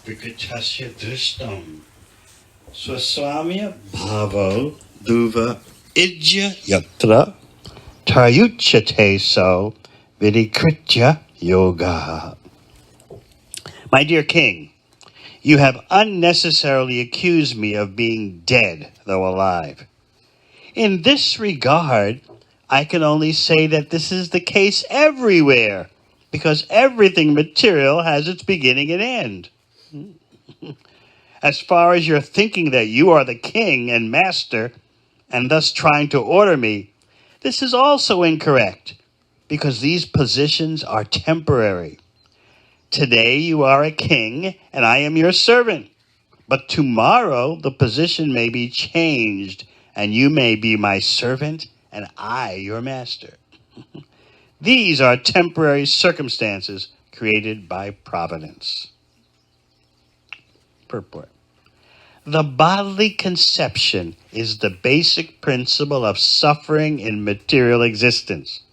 Vikachasya drishtam swaswamya bhavo duva ijya yatra tayuchyate so vidikritya yoga. My dear king, you have unnecessarily accused me of being dead, though alive. In this regard, I can only say that this is the case everywhere, because everything material has its beginning and end. As far as your thinking that you are the king and master, and thus trying to order me, this is also incorrect, because these positions are temporary. Today you are a king, and I am your servant. But tomorrow the position may be changed, and you may be my servant, and I your master. These are temporary circumstances created by providence. Purport. The bodily conception is the basic principle of suffering in material existence.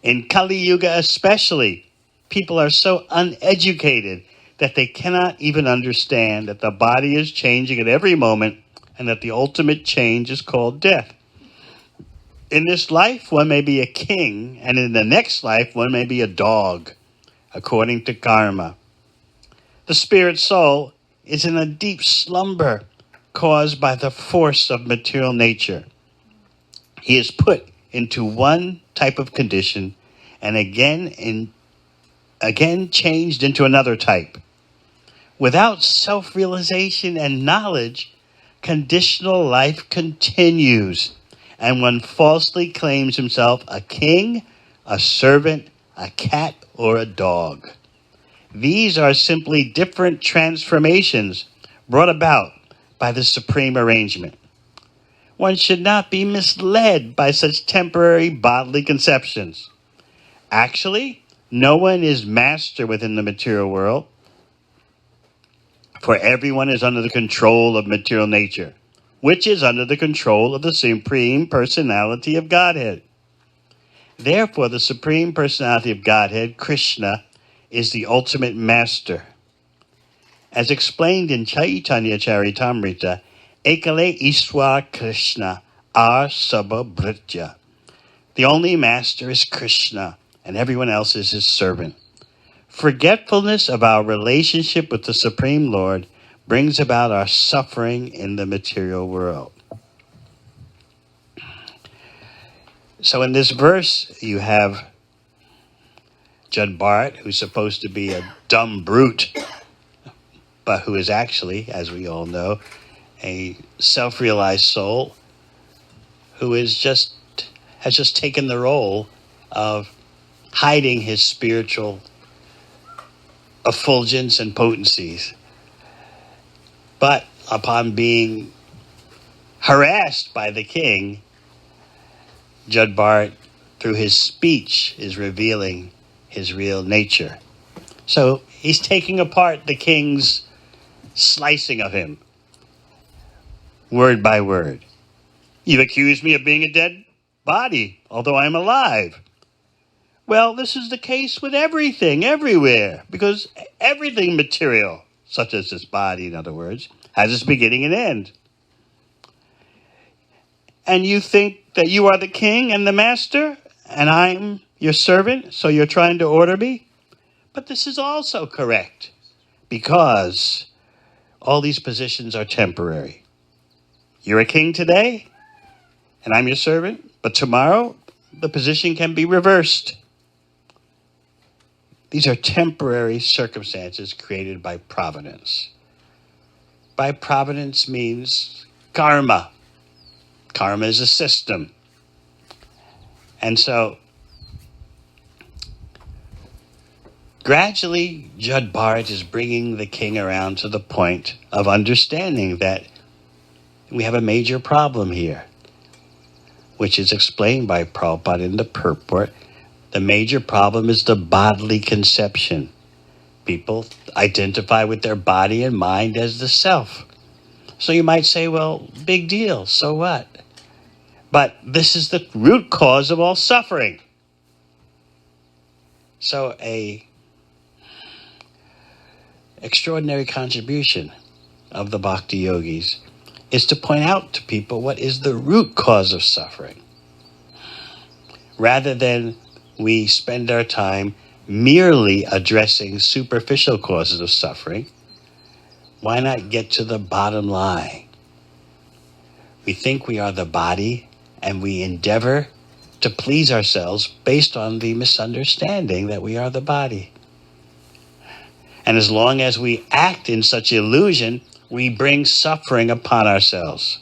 In Kali Yuga especially, people are so uneducated that they cannot even understand that the body is changing at every moment and that the ultimate change is called death. In this life, one may be a king, and in the next life, one may be a dog, according to karma. The spirit soul is in a deep slumber caused by the force of material nature. He is put into one type of condition and again changed into another type. Without self-realization and knowledge, conditional life continues, and one falsely claims himself a king, a servant, a cat, or a dog. These are simply different transformations brought about by the supreme arrangement. One should not be misled by such temporary bodily conceptions. Actually, no one is master within the material world, for everyone is under the control of material nature, which is under the control of the Supreme Personality of Godhead. Therefore, the Supreme Personality of Godhead, Krishna, is the ultimate master. As explained in Chaitanya Charitamrita, Ekale Ishwar Krishna Ar Sabha Britya. The only master is Krishna, and everyone else is his servant. Forgetfulness of our relationship with the Supreme Lord brings about our suffering in the material world. So in this verse, you have Jada Bharata, who's supposed to be a dumb brute, but who is actually, as we all know, a self-realized soul who has just taken the role of hiding his spiritual effulgence and potencies. But upon being harassed by the king, Jada Bharata, through his speech, is revealing his real nature. So he's taking apart the king's slicing of him, word by word. You've accused me of being a dead body, although I'm alive. Well, this is the case with everything, everywhere, because everything material, such as this body, in other words, has its beginning and end. And you think that you are the king and the master, and I'm your servant, so you're trying to order me? But this is also correct, because all these positions are temporary. You're a king today, and I'm your servant, but tomorrow the position can be reversed. These are temporary circumstances created by providence. By providence means karma. Karma is a system. And so, gradually, Jada Bharata is bringing the king around to the point of understanding that we have a major problem here, which is explained by Prabhupada in the purport. The major problem is the bodily conception. People identify with their body and mind as the self. So you might say, well, big deal, so what? But this is the root cause of all suffering. So a extraordinary contribution of the Bhakti Yogis is to point out to people what is the root cause of suffering, rather than we spend our time merely addressing superficial causes of suffering. Why not get to the bottom line? We think we are the body, and we endeavor to please ourselves based on the misunderstanding that we are the body. And as long as we act in such illusion, we bring suffering upon ourselves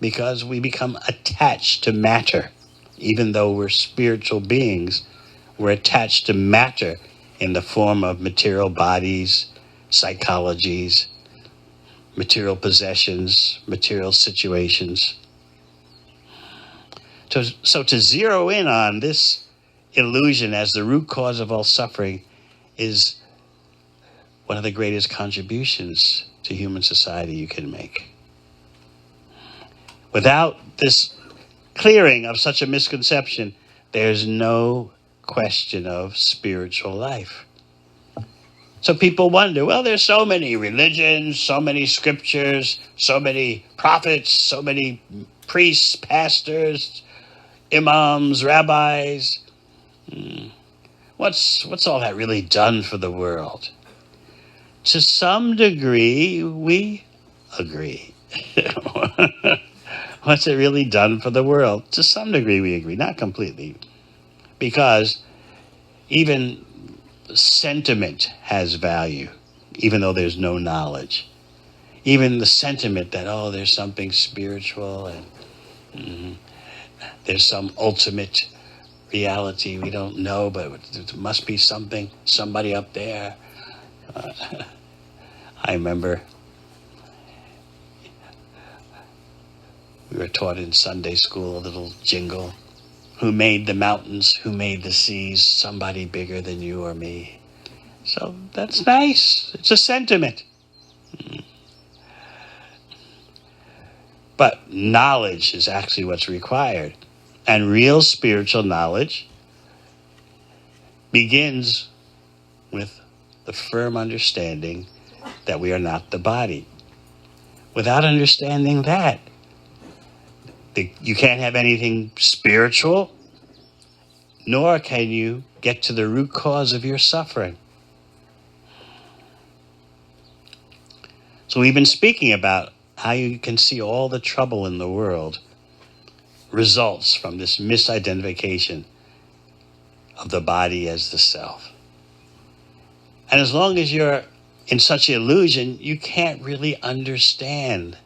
because we become attached to matter. Even though we're spiritual beings, we're attached to matter in the form of material bodies, psychologies, material possessions, material situations. So to zero in on this illusion as the root cause of all suffering is one of the greatest contributions to human society you can make. Without this clearing of such a misconception, there's no question of spiritual life. So people wonder, well, there's so many religions, so many scriptures, so many prophets, so many priests, pastors, imams, rabbis. What's all that really done for the world? To some degree, we agree. What's it really done for the world? To some degree, we agree, not completely. Because even sentiment has value, even though there's no knowledge. Even the sentiment that, oh, there's something spiritual and there's some ultimate reality we don't know, but there must be something, somebody up there. I remember we were taught in Sunday school a little jingle. Who made the mountains? Who made the seas? Somebody bigger than you or me. So that's nice. It's a sentiment. But knowledge is actually what's required. And real spiritual knowledge begins with the firm understanding that we are not the body. Without understanding that, you can't have anything spiritual, nor can you get to the root cause of your suffering. So we've been speaking about how you can see all the trouble in the world results from this misidentification of the body as the self. And as long as you're in such illusion, you can't really understand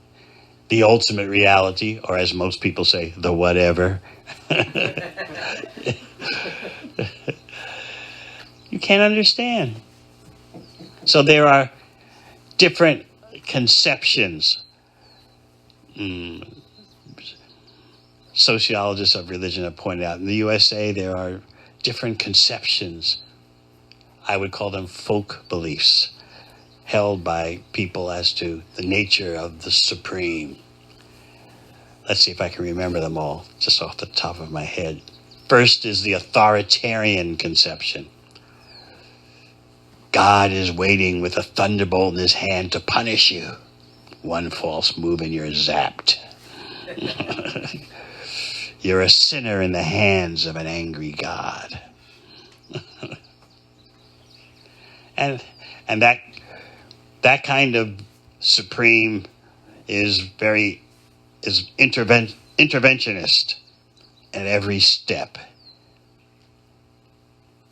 the ultimate reality, or as most people say, the whatever. You can't understand. So there are different conceptions. Sociologists of religion have pointed out in the USA there are different conceptions. I would call them folk beliefs, held by people as to the nature of the supreme. Let's see if I can remember them all just off the top of my head. First is the authoritarian conception. God is waiting with a thunderbolt in his hand to punish you. One false move and you're zapped. You're a sinner in the hands of an angry God. and that kind of supreme is interventionist at every step.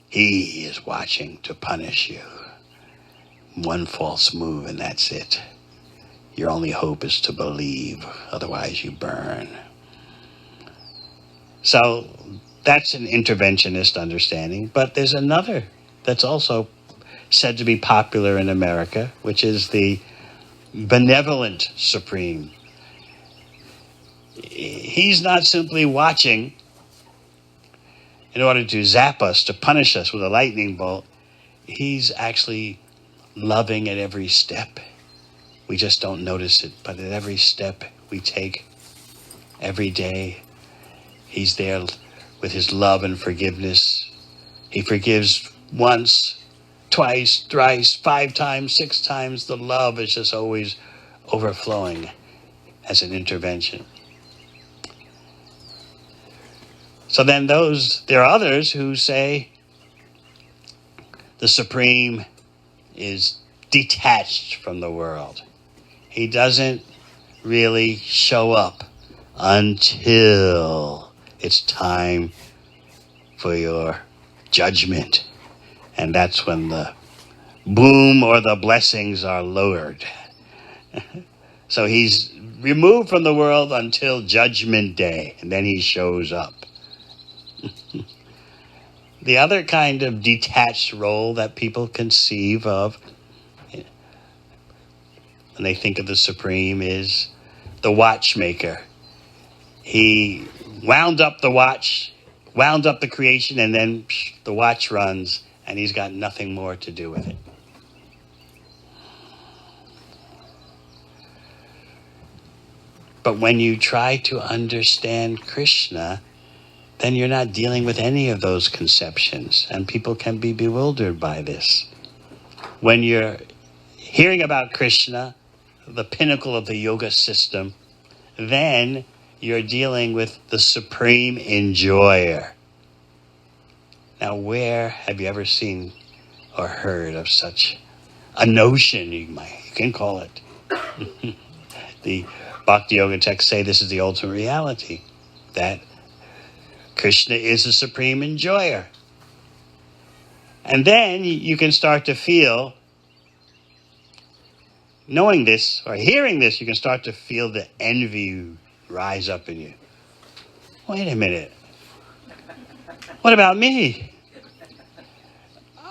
He is watching to punish you. One false move and that's it. Your only hope is to believe, otherwise you burn. So that's an interventionist understanding, but there's another that's also said to be popular in America, which is the benevolent supreme. He's not simply watching in order to zap us, to punish us with a lightning bolt. He's actually loving at every step. We just don't notice it, but at every step we take, every day, he's there with his love and forgiveness. He forgives once, twice, thrice, 5 times, 6 times. The love is just always overflowing as an intervention. So then there are others who say the Supreme is detached from the world. He doesn't really show up until it's time for your judgment. And that's when the boom or the blessings are lowered. So he's removed from the world until Judgment Day, and then he shows up. The other kind of detached role that people conceive of when they think of the Supreme is the watchmaker. He wound up the watch, wound up the creation, and then the watch runs, and he's got nothing more to do with it. But when you try to understand Krishna, then you're not dealing with any of those conceptions, and people can be bewildered by this. When you're hearing about Krishna, the pinnacle of the yoga system, then you're dealing with the supreme enjoyer. Now, where have you ever seen or heard of such a notion, you can call it? The Bhakti Yoga texts say this is the ultimate reality, that Krishna is the supreme enjoyer. And then you can start to feel, knowing this or hearing this, you can start to feel the envy rise up in you. Wait a minute. What about me?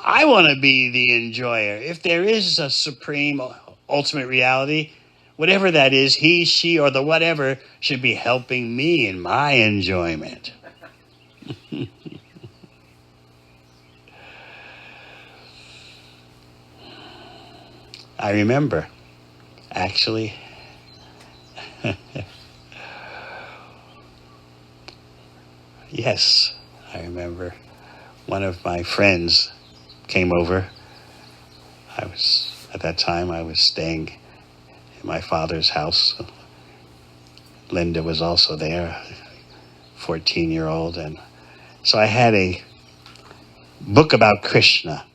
I want to be the enjoyer. If there is a supreme ultimate reality, whatever that is, he, she, or the whatever should be helping me in my enjoyment. I remember, actually, yes, I remember one of my friends came over. At that time, I was staying in my father's house. Linda was also there, 14-year-old, and so I had a book about Krishna,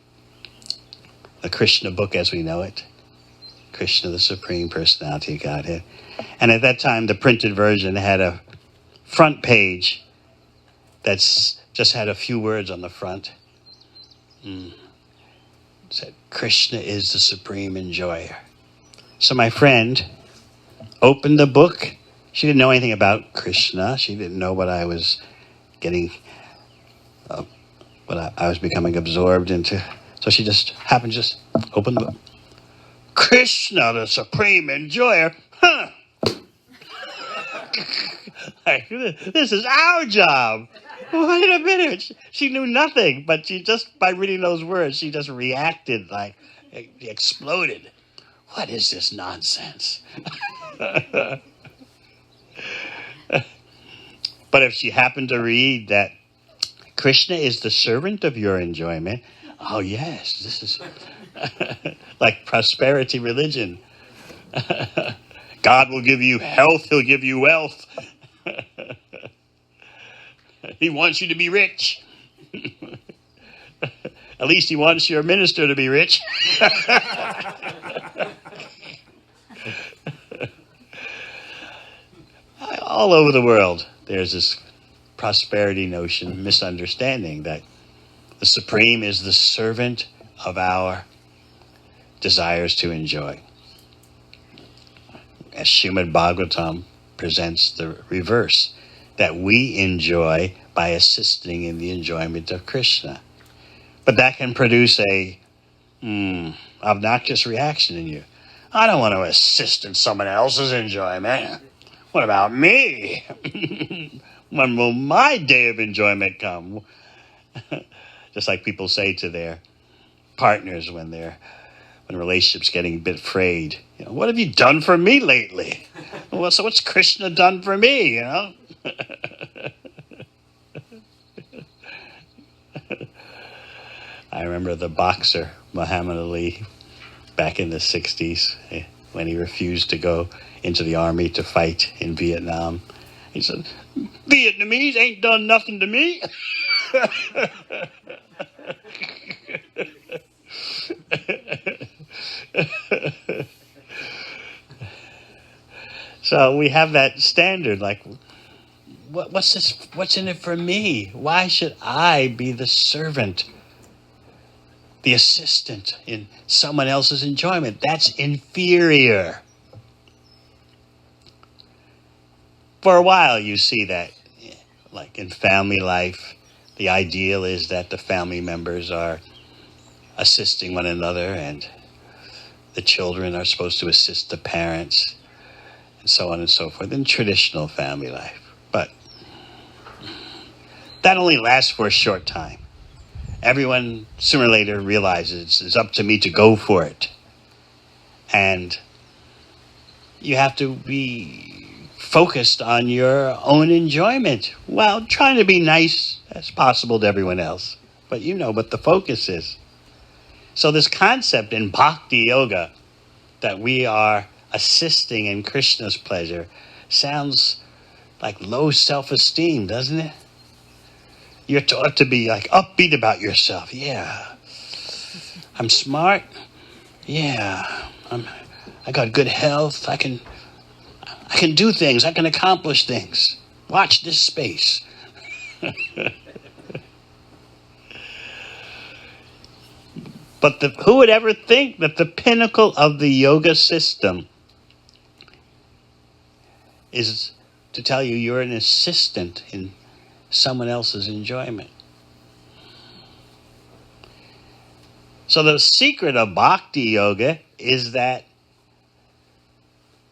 the Krishna book as we know it, Krishna, the Supreme Personality of Godhead. And at that time, the printed version had a front page that's just had a few words on the front. It said, Krishna is the Supreme Enjoyer. So my friend opened the book. She didn't know anything about Krishna. She didn't know what I was getting, what I was becoming absorbed into. So she just happened to just open the book. Krishna, the Supreme Enjoyer? Huh. Like, this is our job. Wait a minute. She knew nothing, but she just, by reading those words, she just reacted like, exploded. What is this nonsense? But if she happened to read that Krishna is the servant of your enjoyment, oh yes, this is like prosperity religion. God will give you health, he'll give you wealth. He wants you to be rich. At least he wants your minister to be rich. All over the world, there's this prosperity notion, misunderstanding that the Supreme is the servant of our desires to enjoy. As Srimad Bhagavatam presents the reverse, that we enjoy by assisting in the enjoyment of Krishna. But that can produce a obnoxious reaction in you. I don't want to assist in someone else's enjoyment. What about me? When will my day of enjoyment come? Just like people say to their partners when relationships getting a bit frayed. You know, what have you done for me lately? Well, so what's Krishna done for me, you know? I remember the boxer Muhammad Ali back in the 60s when he refused to go into the army to fight in Vietnam. He said, Vietnamese ain't done nothing to me. So we have that standard, like, what's this? What's in it for me? Why should I be the servant, the assistant in someone else's enjoyment? That's inferior. For a while you see that, like in family life, the ideal is that the family members are assisting one another and the children are supposed to assist the parents and so on and so forth in traditional family life. But that only lasts for a short time. Everyone sooner or later realizes it's up to me to go for it. And you have to be focused on your own enjoyment while trying to be nice as possible to everyone else. But you know what the focus is. So this concept in Bhakti Yoga that we are assisting in Krishna's pleasure sounds like low self-esteem, doesn't it? You're taught to be like upbeat about yourself. Yeah. I'm smart. Yeah. I got good health. I can do things. I can accomplish things. Watch this space. But who would ever think that the pinnacle of the yoga system is to tell you you're an assistant in someone else's enjoyment? So the secret of Bhakti Yoga is that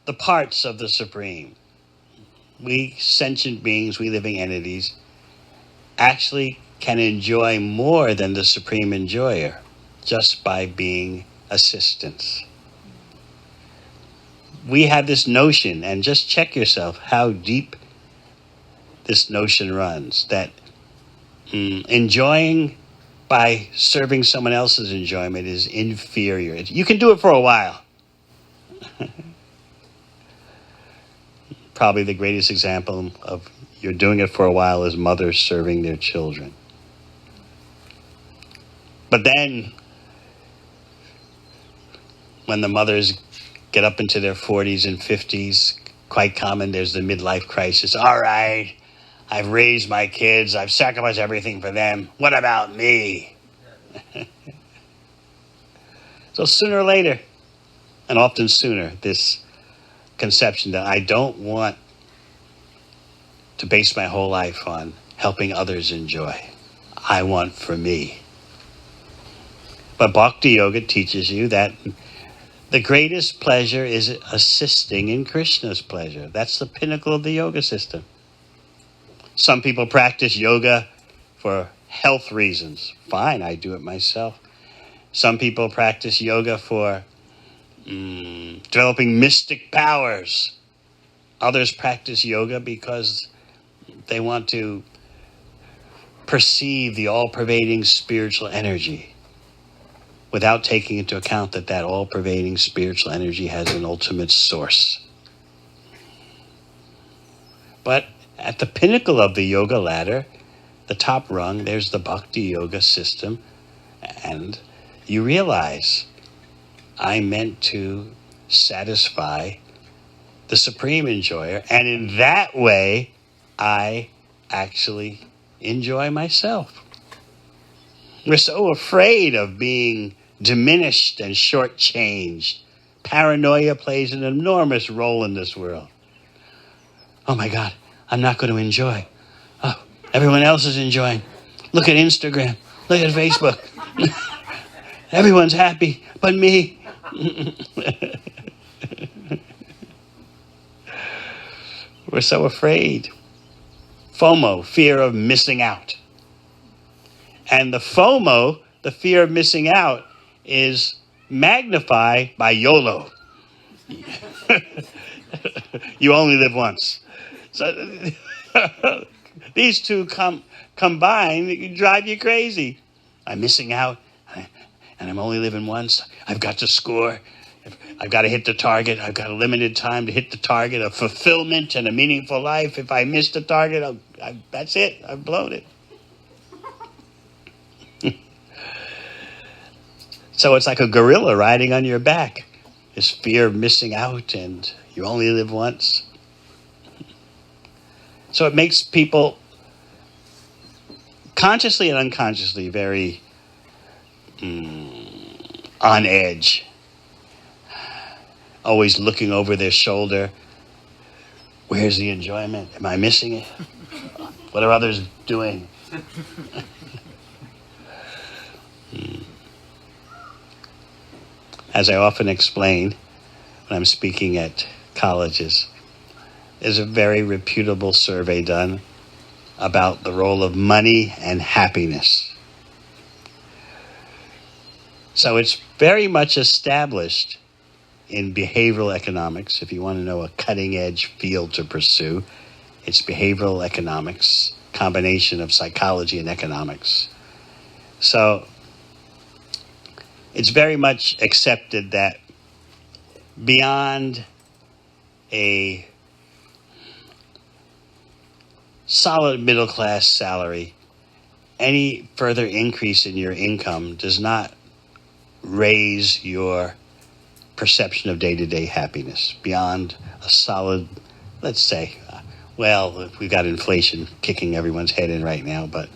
the parts of the Supreme, we sentient beings, we living entities, actually can enjoy more than the Supreme Enjoyer just by being assistants. We have this notion, and just check yourself how deep this notion runs, that enjoying by serving someone else's enjoyment is inferior. You can do it for a while. Probably the greatest example of you're doing it for a while is mothers serving their children. But then, when the mothers get up into their 40s and 50s, quite common, there's the midlife crisis. All right, I've raised my kids, I've sacrificed everything for them. What about me? So sooner or later, and often sooner, this conception that I don't want to base my whole life on helping others enjoy. I want for me. But Bhakti Yoga teaches you that the greatest pleasure is assisting in Krishna's pleasure. That's the pinnacle of the yoga system. Some people practice yoga for health reasons. Fine, I do it myself. Some people practice yoga for developing mystic powers. Others practice yoga because they want to perceive the all-pervading spiritual energy without taking into account that all-pervading spiritual energy has an ultimate source. But at the pinnacle of the yoga ladder, the top rung, there's the Bhakti Yoga system, and you realize I meant to satisfy the Supreme Enjoyer, and in that way, I actually enjoy myself. We're so afraid of being diminished and shortchanged. Paranoia plays an enormous role in this world. Oh my God, I'm not going to enjoy. Oh, everyone else is enjoying. Look at Instagram. Look at Facebook. Everyone's happy, but me. We're so afraid. FOMO, fear of missing out. And the FOMO, the fear of missing out, is magnified by YOLO. You only live once. So these two combined drive you crazy. I'm missing out. and I'm only living once. I've got to score. I've got to hit the target. I've got a limited time to hit the target of fulfillment and a meaningful life. If I miss the target, that's it. I've blown it. So it's like a gorilla riding on your back. This fear of missing out, and you only live once. So it makes people consciously and unconsciously very on edge. Always looking over their shoulder. Where's the enjoyment? Am I missing it? What are others doing? As I often explain when I'm speaking at colleges, there's a very reputable survey done about the role of money and happiness. So it's very much established in behavioral economics. If you want to know a cutting-edge field to pursue, it's behavioral economics, combination of psychology and economics. So it's very much accepted that beyond a solid middle-class salary, any further increase in your income does not raise your perception of day-to-day happiness beyond a solid, let's say, well, we've got inflation kicking everyone's head in right now, but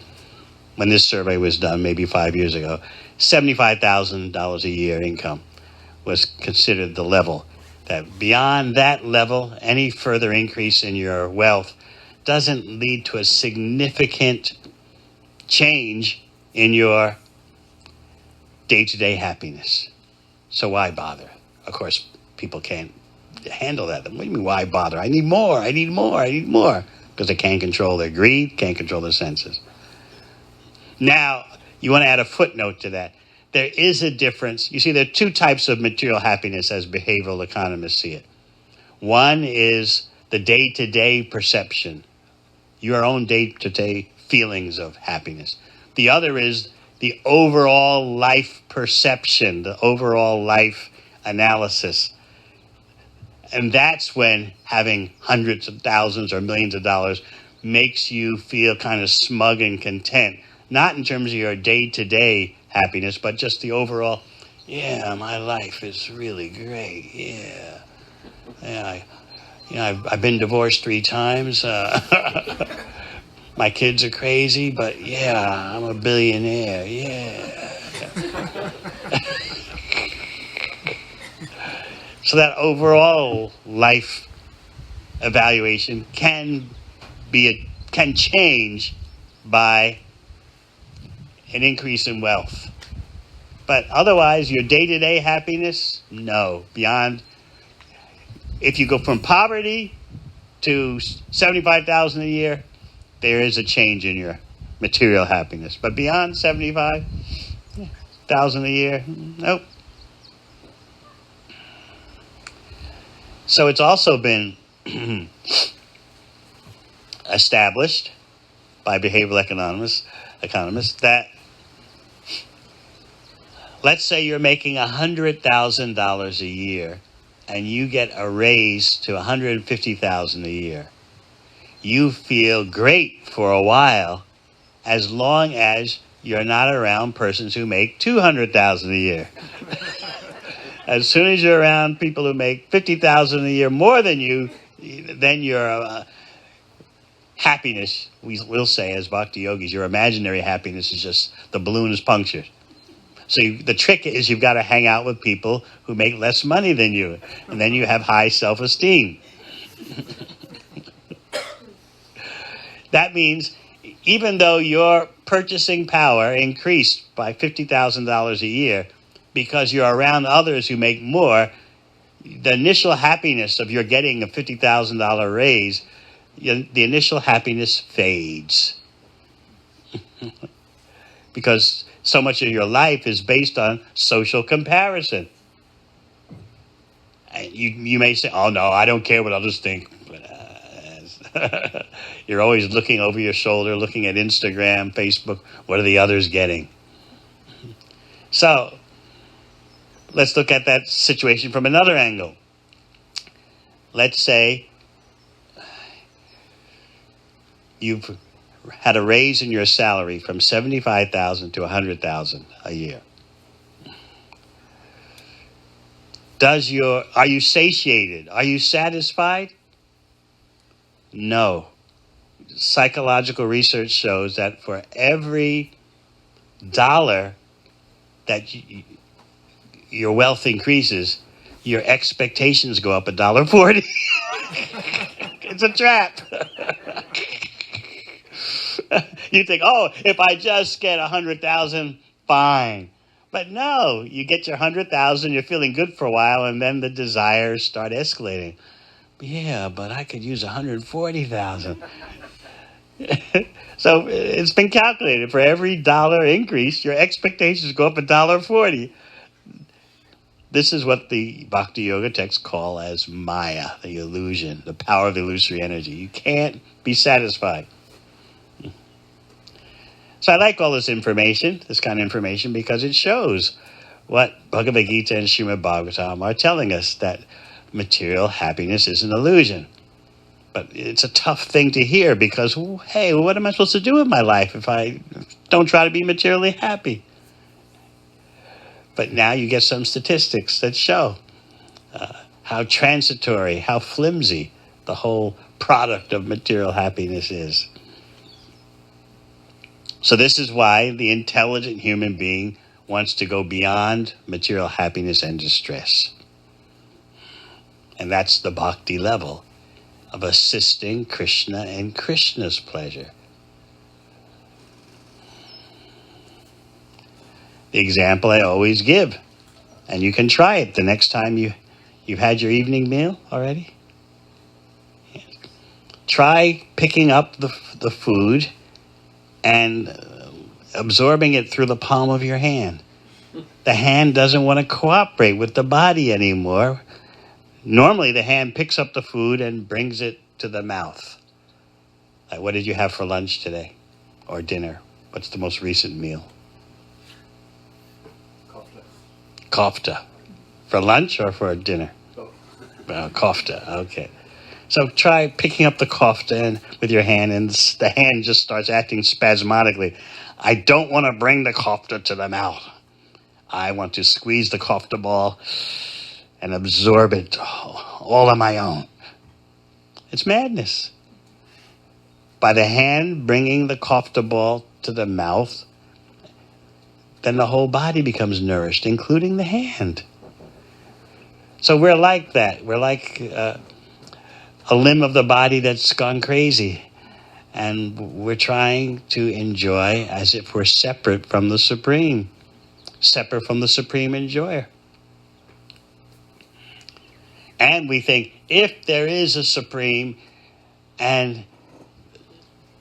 when this survey was done, maybe 5 years ago, $75,000 a year income was considered the level. That beyond that level, any further increase in your wealth doesn't lead to a significant change in your day-to-day happiness. So why bother? Of course, people can't handle that. What do you mean, why bother? I need more, I need more, I need more. Because they can't control their greed, can't control their senses. Now, you want to add a footnote to that. There is a difference. You see, there are two types of material happiness as behavioral economists see it. One is the day-to-day perception, your own day-to-day feelings of happiness. The other is the overall life perception, the overall life analysis. And that's when having hundreds of thousands or millions of dollars makes you feel kind of smug and content. Not in terms of your day-to-day happiness, but just the overall, yeah, my life is really great, yeah. I've been divorced 3 times. My kids are crazy, but yeah, I'm a billionaire, yeah. So that overall life evaluation can change by an increase in wealth. But otherwise, your day-to-day happiness, no. Beyond, if you go from poverty to $75,000 a year, there is a change in your material happiness. But beyond $75,000 a year, nope. So it's also been established by behavioral economists that let's say you're making $100,000 a year and you get a raise to $150,000 a year. You feel great for a while as long as you're not around persons who make $200,000 a year. As soon as you're around people who make $50,000 a year more than you, then your happiness, we'll say as bhakti yogis, your imaginary happiness is just the balloon is punctured. So the trick is you've got to hang out with people who make less money than you, and then you have high self-esteem. That means even though your purchasing power increased by $50,000 a year, because you're around others who make more, the initial happiness of your getting a $50,000 raise, the initial happiness fades. Because so much of your life is based on social comparison. And you may say, oh no, I don't care what others think. You're always looking over your shoulder, looking at Instagram, Facebook, what are the others getting? So let's look at that situation from another angle. Let's say you've had a raise in your salary from $75,000 to $100,000 a year. Are you satiated? Are you satisfied? No. Psychological research shows that for every dollar that your wealth increases, your expectations go up $1.40. It's a trap. You think, oh, if I just get 100,000, fine. But no, you get your 100,000, you're feeling good for a while, and then the desires start escalating. Yeah, but I could use 140,000. So it's been calculated. For every dollar increase, your expectations go up $1.40. This is what the Bhakti Yoga texts call as Maya, the illusion, the power of illusory energy. You can't be satisfied. So I like all this information, this kind of information, because it shows what Bhagavad Gita and Srimad Bhagavatam are telling us, that material happiness is an illusion. But it's a tough thing to hear because, hey, what am I supposed to do with my life if I don't try to be materially happy? But now you get some statistics that show how transitory, how flimsy the whole product of material happiness is. So this is why the intelligent human being wants to go beyond material happiness and distress. And that's the bhakti level of assisting Krishna and Krishna's pleasure. The example I always give, and you can try it the next time you've had your evening meal already. Try picking up the food and absorbing it through the palm of your hand. The hand doesn't want to cooperate with the body anymore. Normally, the hand picks up the food and brings it to the mouth. Like, what did you have for lunch today? Or dinner? What's the most recent meal? Kofta. For lunch or for dinner? Kofta, okay. So try picking up the kofta with your hand, and the hand just starts acting spasmodically. I don't want to bring the kofta to the mouth. I want to squeeze the kofta ball and absorb it all on my own. It's madness. By the hand bringing the kofta ball to the mouth, then the whole body becomes nourished, including the hand. So we're like that. We're like a limb of the body that's gone crazy. And we're trying to enjoy as if we're separate from the Supreme, separate from the Supreme Enjoyer. And we think, if there is a Supreme and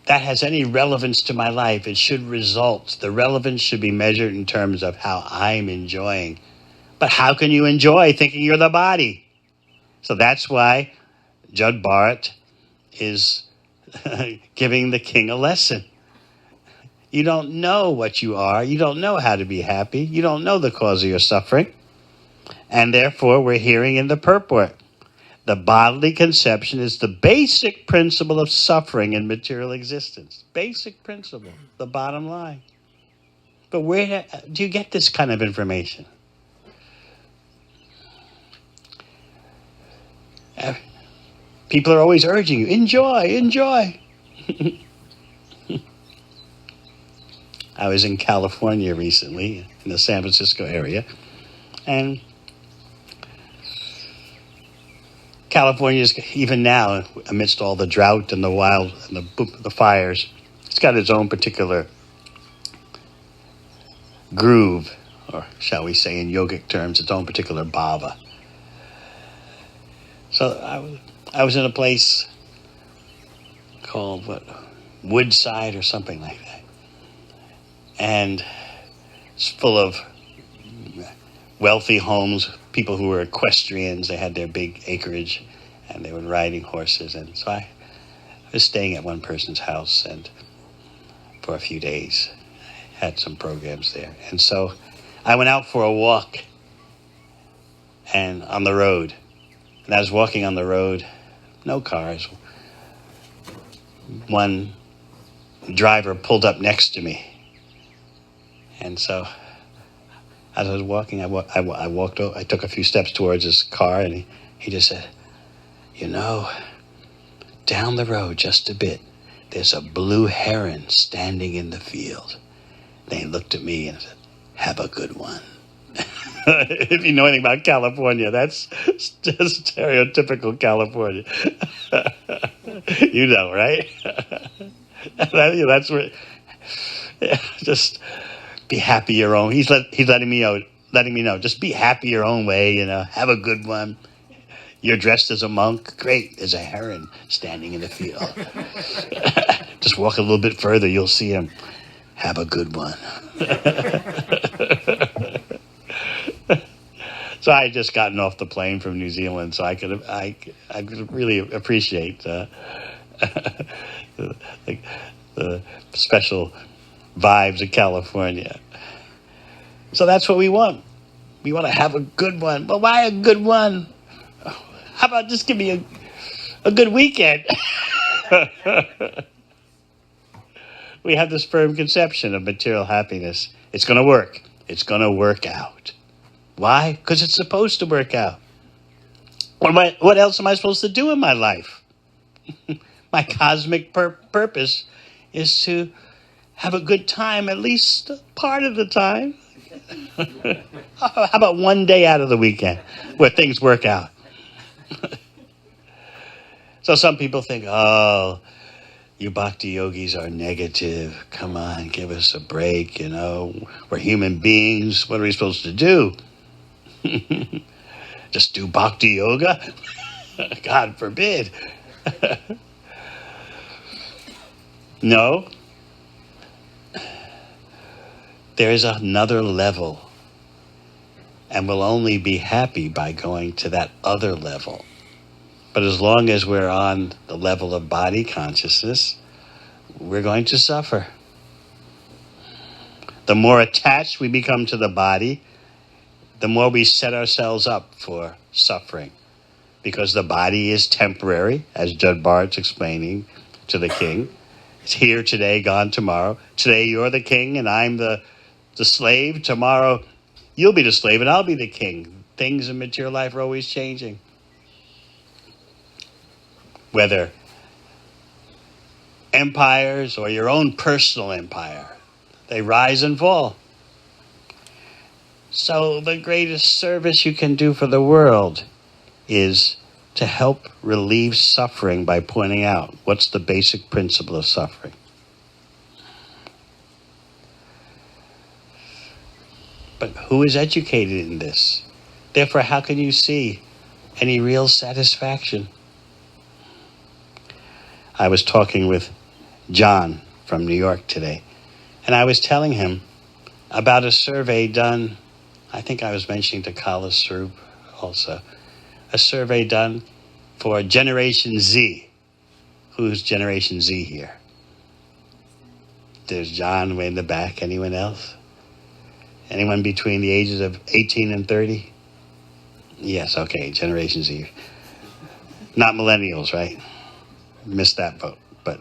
that has any relevance to my life, it should result. The relevance should be measured in terms of how I'm enjoying. But how can you enjoy thinking you're the body? So that's why Jada Bharata is giving the king a lesson. You don't know what you are. You don't know how to be happy. You don't know the cause of your suffering. And therefore, we're hearing in the purport, the bodily conception is the basic principle of suffering in material existence. Basic principle, the bottom line. But where do you get this kind of information? People are always urging you, enjoy, enjoy. I was in California recently, in the San Francisco area, and California is, even now, amidst all the drought and the wild and the fires, it's got its own particular groove, or shall we say in yogic terms, its own particular bhava. So I was in a place called, Woodside or something like that. And it's full of wealthy homes, people who were equestrians. They had their big acreage, and they were riding horses. And so I was staying at one person's house and for a few days. Had some programs there. And so I went out for a walk and on the road. And I was walking on the road, no cars. One driver pulled up next to me. And so as I was walking, I walked over, I took a few steps towards his car, and he just said, you know, down the road just a bit, there's a blue heron standing in the field. Then he looked at me and said, have a good one. If you know anything about California, that's just stereotypical California. You know, right? That's where, just be happy your own. He's letting me know. Just be happy your own way. Have a good one. You're dressed as a monk. Great. There's a heron standing in the field. Just walk a little bit further. You'll see him. Have a good one. So I had just gotten off the plane from New Zealand, so I could really appreciate the special vibes of California. So that's what we want. We want to have a good one. But why a good one? How about just give me a good weekend? We have this firm conception of material happiness. It's going to work. It's going to work out. Why? Because it's supposed to work out. What else am I supposed to do in my life? My cosmic purpose is to have a good time at least part of the time. How about one day out of the weekend where things work out? So some people think, oh, you bhakti yogis are negative. Come on, give us a break, We're human beings. What are we supposed to do? Just do bhakti yoga? God forbid. No. There is another level. And we'll only be happy by going to that other level. But as long as we're on the level of body consciousness, we're going to suffer. The more attached we become to the body, the more we set ourselves up for suffering. Because the body is temporary, as Jada Bharata's explaining to the king. It's here today, gone tomorrow. Today you're the king and I'm the slave. Tomorrow you'll be the slave and I'll be the king. Things in material life are always changing. Whether empires or your own personal empire, they rise and fall. So the greatest service you can do for the world is to help relieve suffering by pointing out what's the basic principle of suffering. But who is educated in this? Therefore, how can you see any real satisfaction? I was talking with John from New York today, and I was telling him about a survey done, I think I was mentioning to Kala Swarup also, a survey done for Generation Z. Who's Generation Z here? There's John way in the back. Anyone else? Anyone between the ages of 18 and 30? Yes, okay, Generation Z. Not millennials, right? Missed that vote, but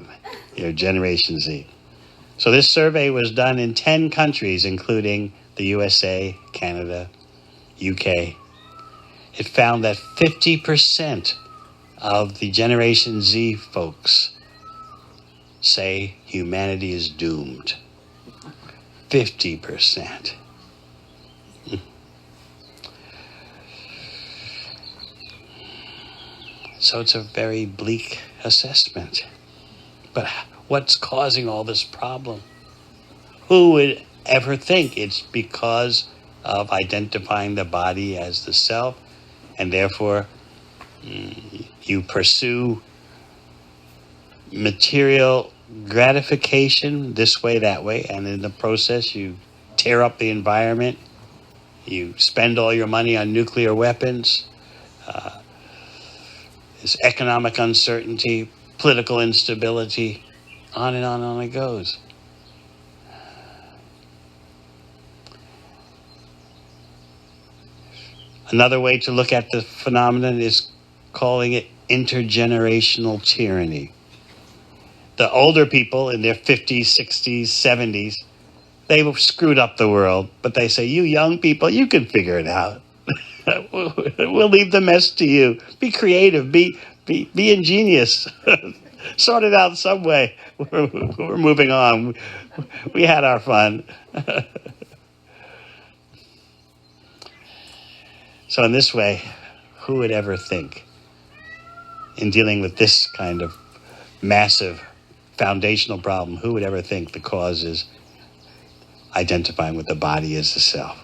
you're Generation Z. So this survey was done in 10 countries, including the USA, Canada, UK. It found that 50% of the Generation Z folks say humanity is doomed. 50%. So it's a very bleak assessment. But what's causing all this problem? Who would ever think it's because of identifying the body as the self, and therefore you pursue material gratification this way, that way, and in the process you tear up the environment, you spend all your money on nuclear weapons, there's economic uncertainty, political instability, on and on it goes. Another way to look at the phenomenon is calling it intergenerational tyranny. The older people in their 50s, 60s, 70s, they've screwed up the world, but they say, you young people, you can figure it out. We'll leave the mess to you. Be creative, be ingenious. Sort it out some way. We're moving on. We had our fun. So in this way, who would ever think, in dealing with this kind of massive foundational problem, who would ever think the cause is identifying with the body as the self?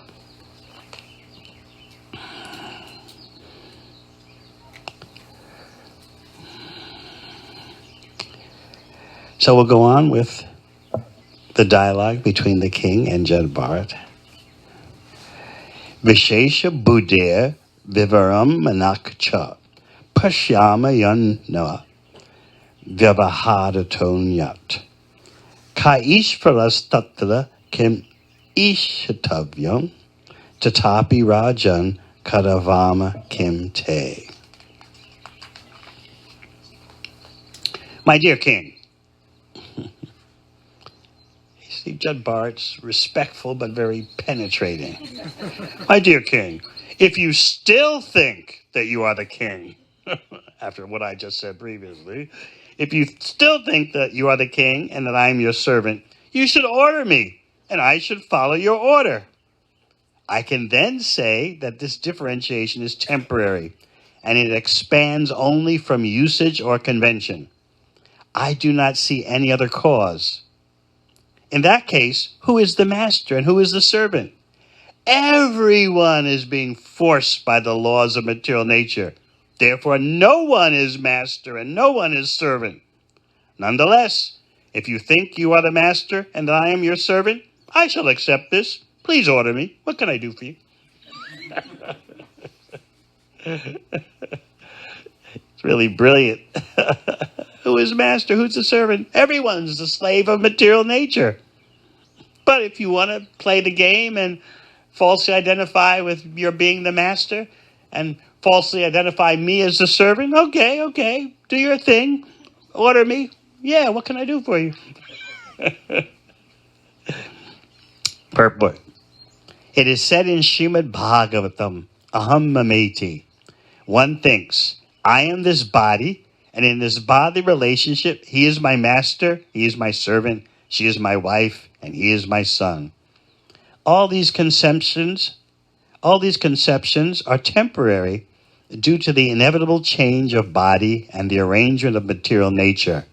So we'll go on with the dialogue between the king and Jada Bharata. Vishesha Buddhir Vivaram Manakcha Pashyama Yanna Vyavahadaton Yat Ka Ishvaras Tatra Kim Ishatavyam Tatapi Rajan Karavama Kim Te. My dear king, Jada Bharata's respectful but very penetrating. My dear king, if you still think that you are the king, after what I just said previously, if you still think that you are the king and that I am your servant, you should order me, and I should follow your order. I can then say that this differentiation is temporary, and it expands only from usage or convention. I do not see any other cause. In that case, who is the master and who is the servant? Everyone is being forced by the laws of material nature. Therefore, no one is master and no one is servant. Nonetheless, if you think you are the master and that I am your servant, I shall accept this. Please order me. What can I do for you? It's really brilliant. Who is master? Who's the servant? Everyone's the slave of material nature. But if you want to play the game and falsely identify with your being the master and falsely identify me as the servant, okay, do your thing. Order me. Yeah, what can I do for you? Purport. It is said in Srimad Bhagavatam, Aham Mameti. One thinks, I am this body, and in this bodily relationship, he is my master, he is my servant, she is my wife, and he is my son. All these conceptions are temporary due to the inevitable change of body and the arrangement of material nature.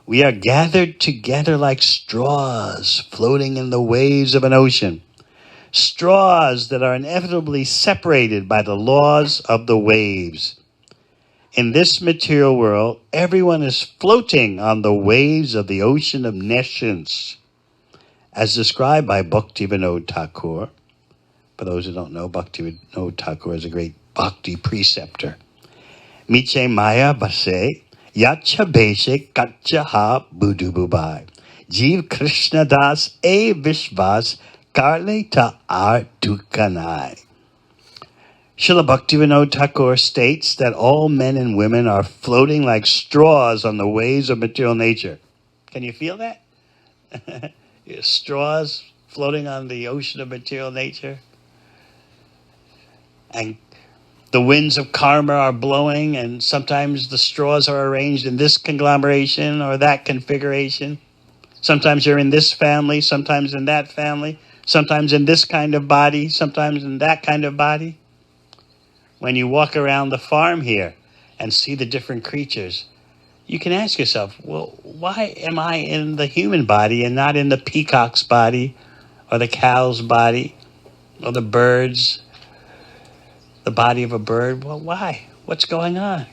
We are gathered together like straws floating in the waves of an ocean. Straws that are inevitably separated by the laws of the waves. In this material world, everyone is floating on the waves of the ocean of nescience, as described by Bhaktivinoda Thakur. For those who don't know, Bhaktivinoda Thakur is a great bhakti preceptor. Miche Maya Base, Yacha Beshe Kacha Ha Budu Bubai. Jeev Krishna Das E Vishvas Karle Ta Ar Dukanai. Srila Bhaktivinoda Thakur states that all men and women are floating like straws on the waves of material nature. Can you feel that? Straws floating on the ocean of material nature. And the winds of karma are blowing, and sometimes the straws are arranged in this conglomeration or that configuration. Sometimes you're in this family, sometimes in that family, sometimes in this kind of body, sometimes in that kind of body. When you walk around the farm here and see the different creatures, you can ask yourself, well, why am I in the human body and not in the peacock's body or the cow's body or the bird's, the body of a bird? Well, why? What's going on?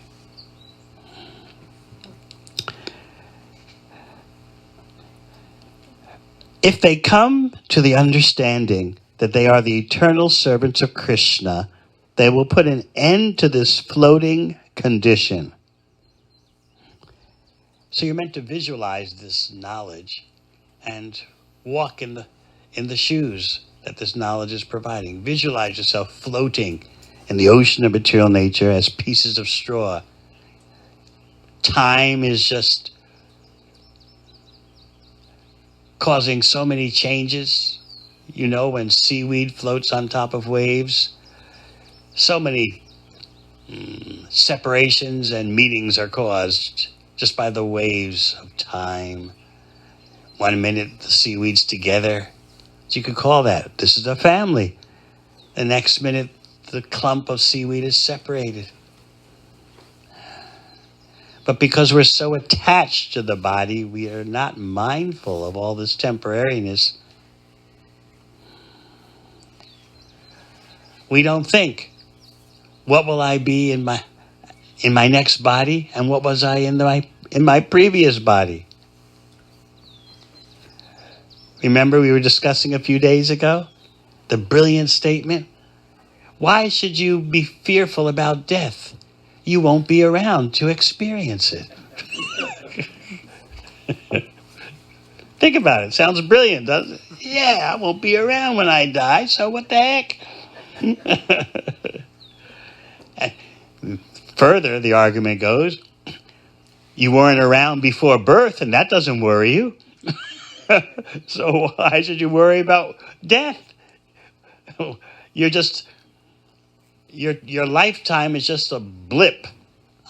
If they come to the understanding that they are the eternal servants of Krishna, they will put an end to this floating condition. So you're meant to visualize this knowledge and walk in the shoes that this knowledge is providing. Visualize yourself floating in the ocean of material nature as pieces of straw. Time is just causing so many changes. You know, when seaweed floats on top of waves, so many separations and meetings are caused just by the waves of time. 1 minute the seaweed's together. So you could call that, this is a family. The next minute the clump of seaweed is separated. But because we're so attached to the body, we are not mindful of all this temporariness. We don't think, what will I be in my next body, and what was I in my previous body? Remember we were discussing a few days ago the brilliant statement, why should you be fearful about death? You won't be around to experience it. Think about it. Sounds brilliant, doesn't it? Yeah, I won't be around when I die, so what the heck? Further, the argument goes, you weren't around before birth, and that doesn't worry you. So why should you worry about death? Your lifetime is just a blip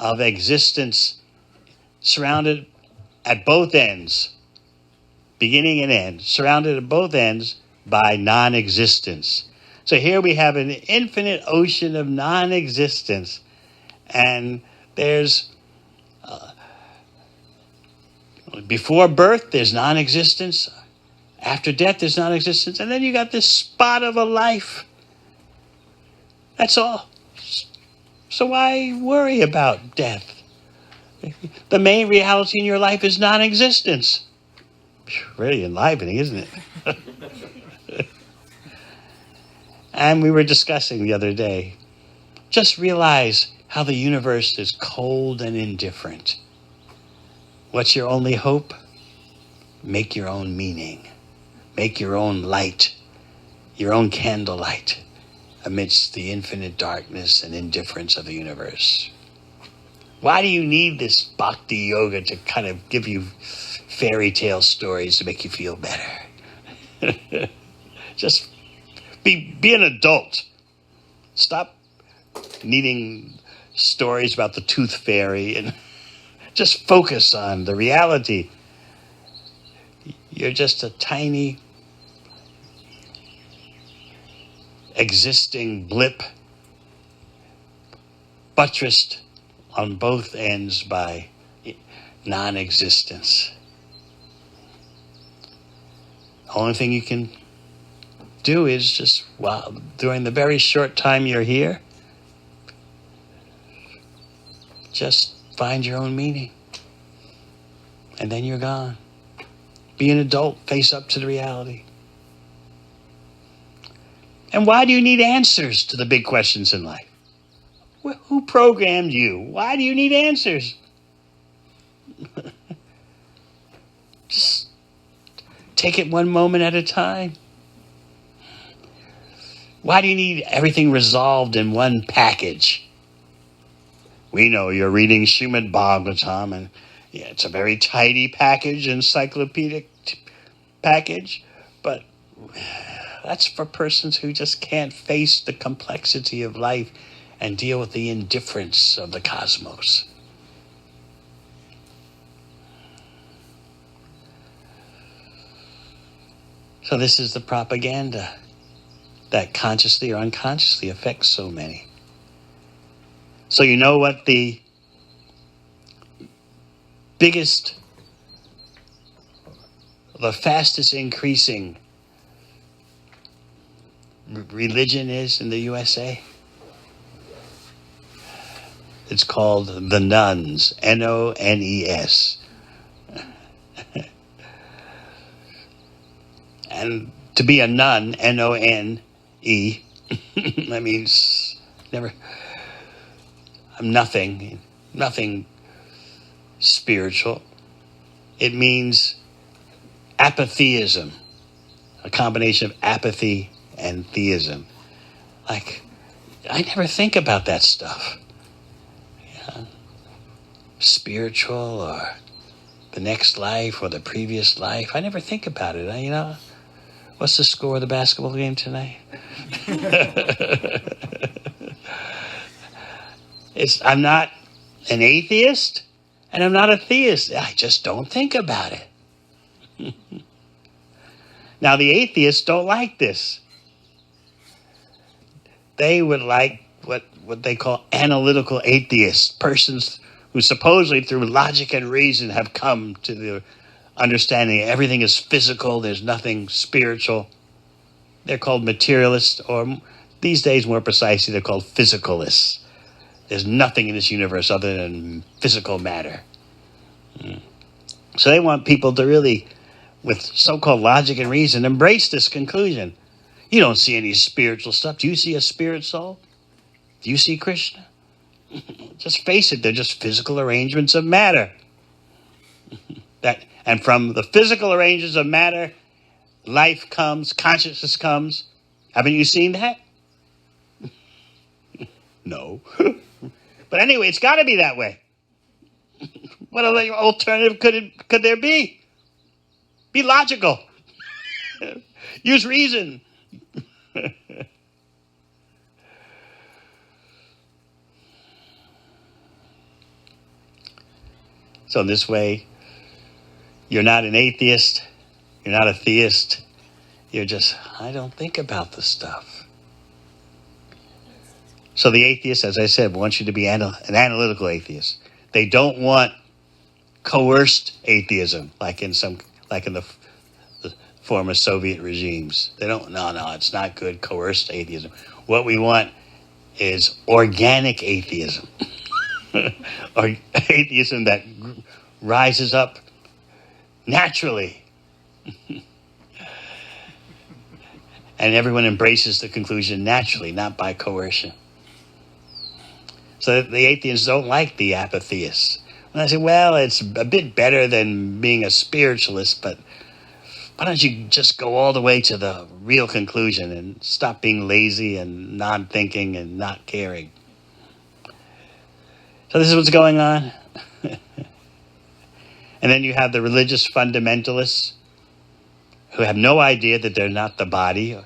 of existence surrounded at both ends, beginning and end, surrounded at both ends by non-existence. So here we have an infinite ocean of non-existence, and there's before birth there's non-existence, after death there's non-existence, and then you got this spot of a life. That's all. So why worry about death? The main reality in your life is non-existence. Really enlivening, isn't it? And we were discussing the other day, just realize how the universe is cold and indifferent. What's your only hope? Make your own meaning. Make your own light, your own candlelight amidst the infinite darkness and indifference of the universe. Why do you need this bhakti yoga to kind of give you fairy tale stories to make you feel better? Just be an adult. Stop needing stories about the tooth fairy and just focus on the reality. You're just a tiny existing blip, buttressed on both ends by non-existence. The only thing you can do is just, during the very short time you're here, just find your own meaning. And then you're gone. Be an adult, face up to the reality. And why do you need answers to the big questions in life? Who programmed you? Why do you need answers? Just take it one moment at a time. Why do you need everything resolved in one package? We know you're reading Srimad Bhagavatam, and it's a very tidy package, encyclopedic package, but that's for persons who just can't face the complexity of life and deal with the indifference of the cosmos. So this is the propaganda that consciously or unconsciously affects so many. So you know what the fastest increasing religion is in the USA? It's called the nuns, N-O-N-E-S. And to be a nun, N-O-N-E, that means I'm nothing spiritual. It means apatheism, a combination of apathy and theism. Like, I never think about that stuff. Yeah. Spiritual or the next life or the previous life. I never think about it. What's the score of the basketball game tonight? I'm not an atheist and I'm not a theist. I just don't think about it. Now, the atheists don't like this. They would like what they call analytical atheists, persons who supposedly through logic and reason have come to the understanding everything is physical, there's nothing spiritual. They're called materialists, or these days more precisely, they're called physicalists. There's nothing in this universe other than physical matter. So they want people to really, with so-called logic and reason, embrace this conclusion. You don't see any spiritual stuff. Do you see a spirit soul? Do you see Krishna? Just face it, they're just physical arrangements of matter. And from the physical arrangements of matter, life comes, consciousness comes. Haven't you seen that? No. But anyway, it's got to be that way. What other alternative could there be? Be logical. Use reason. So in this way, you're not an atheist, you're not a theist, you're just, I don't think about this stuff. So the atheist, as I said, wants you to be an analytical atheist. They don't want coerced atheism, like in the former Soviet regimes. They don't, no, it's not good, coerced atheism. What we want is organic atheism. Or atheism that rises up naturally. And everyone embraces the conclusion naturally, not by coercion. So the atheists don't like the apatheists. And I say, well, it's a bit better than being a spiritualist, but why don't you just go all the way to the real conclusion and stop being lazy and non-thinking and not caring? So this is what's going on. And then you have the religious fundamentalists who have no idea that they're not the body.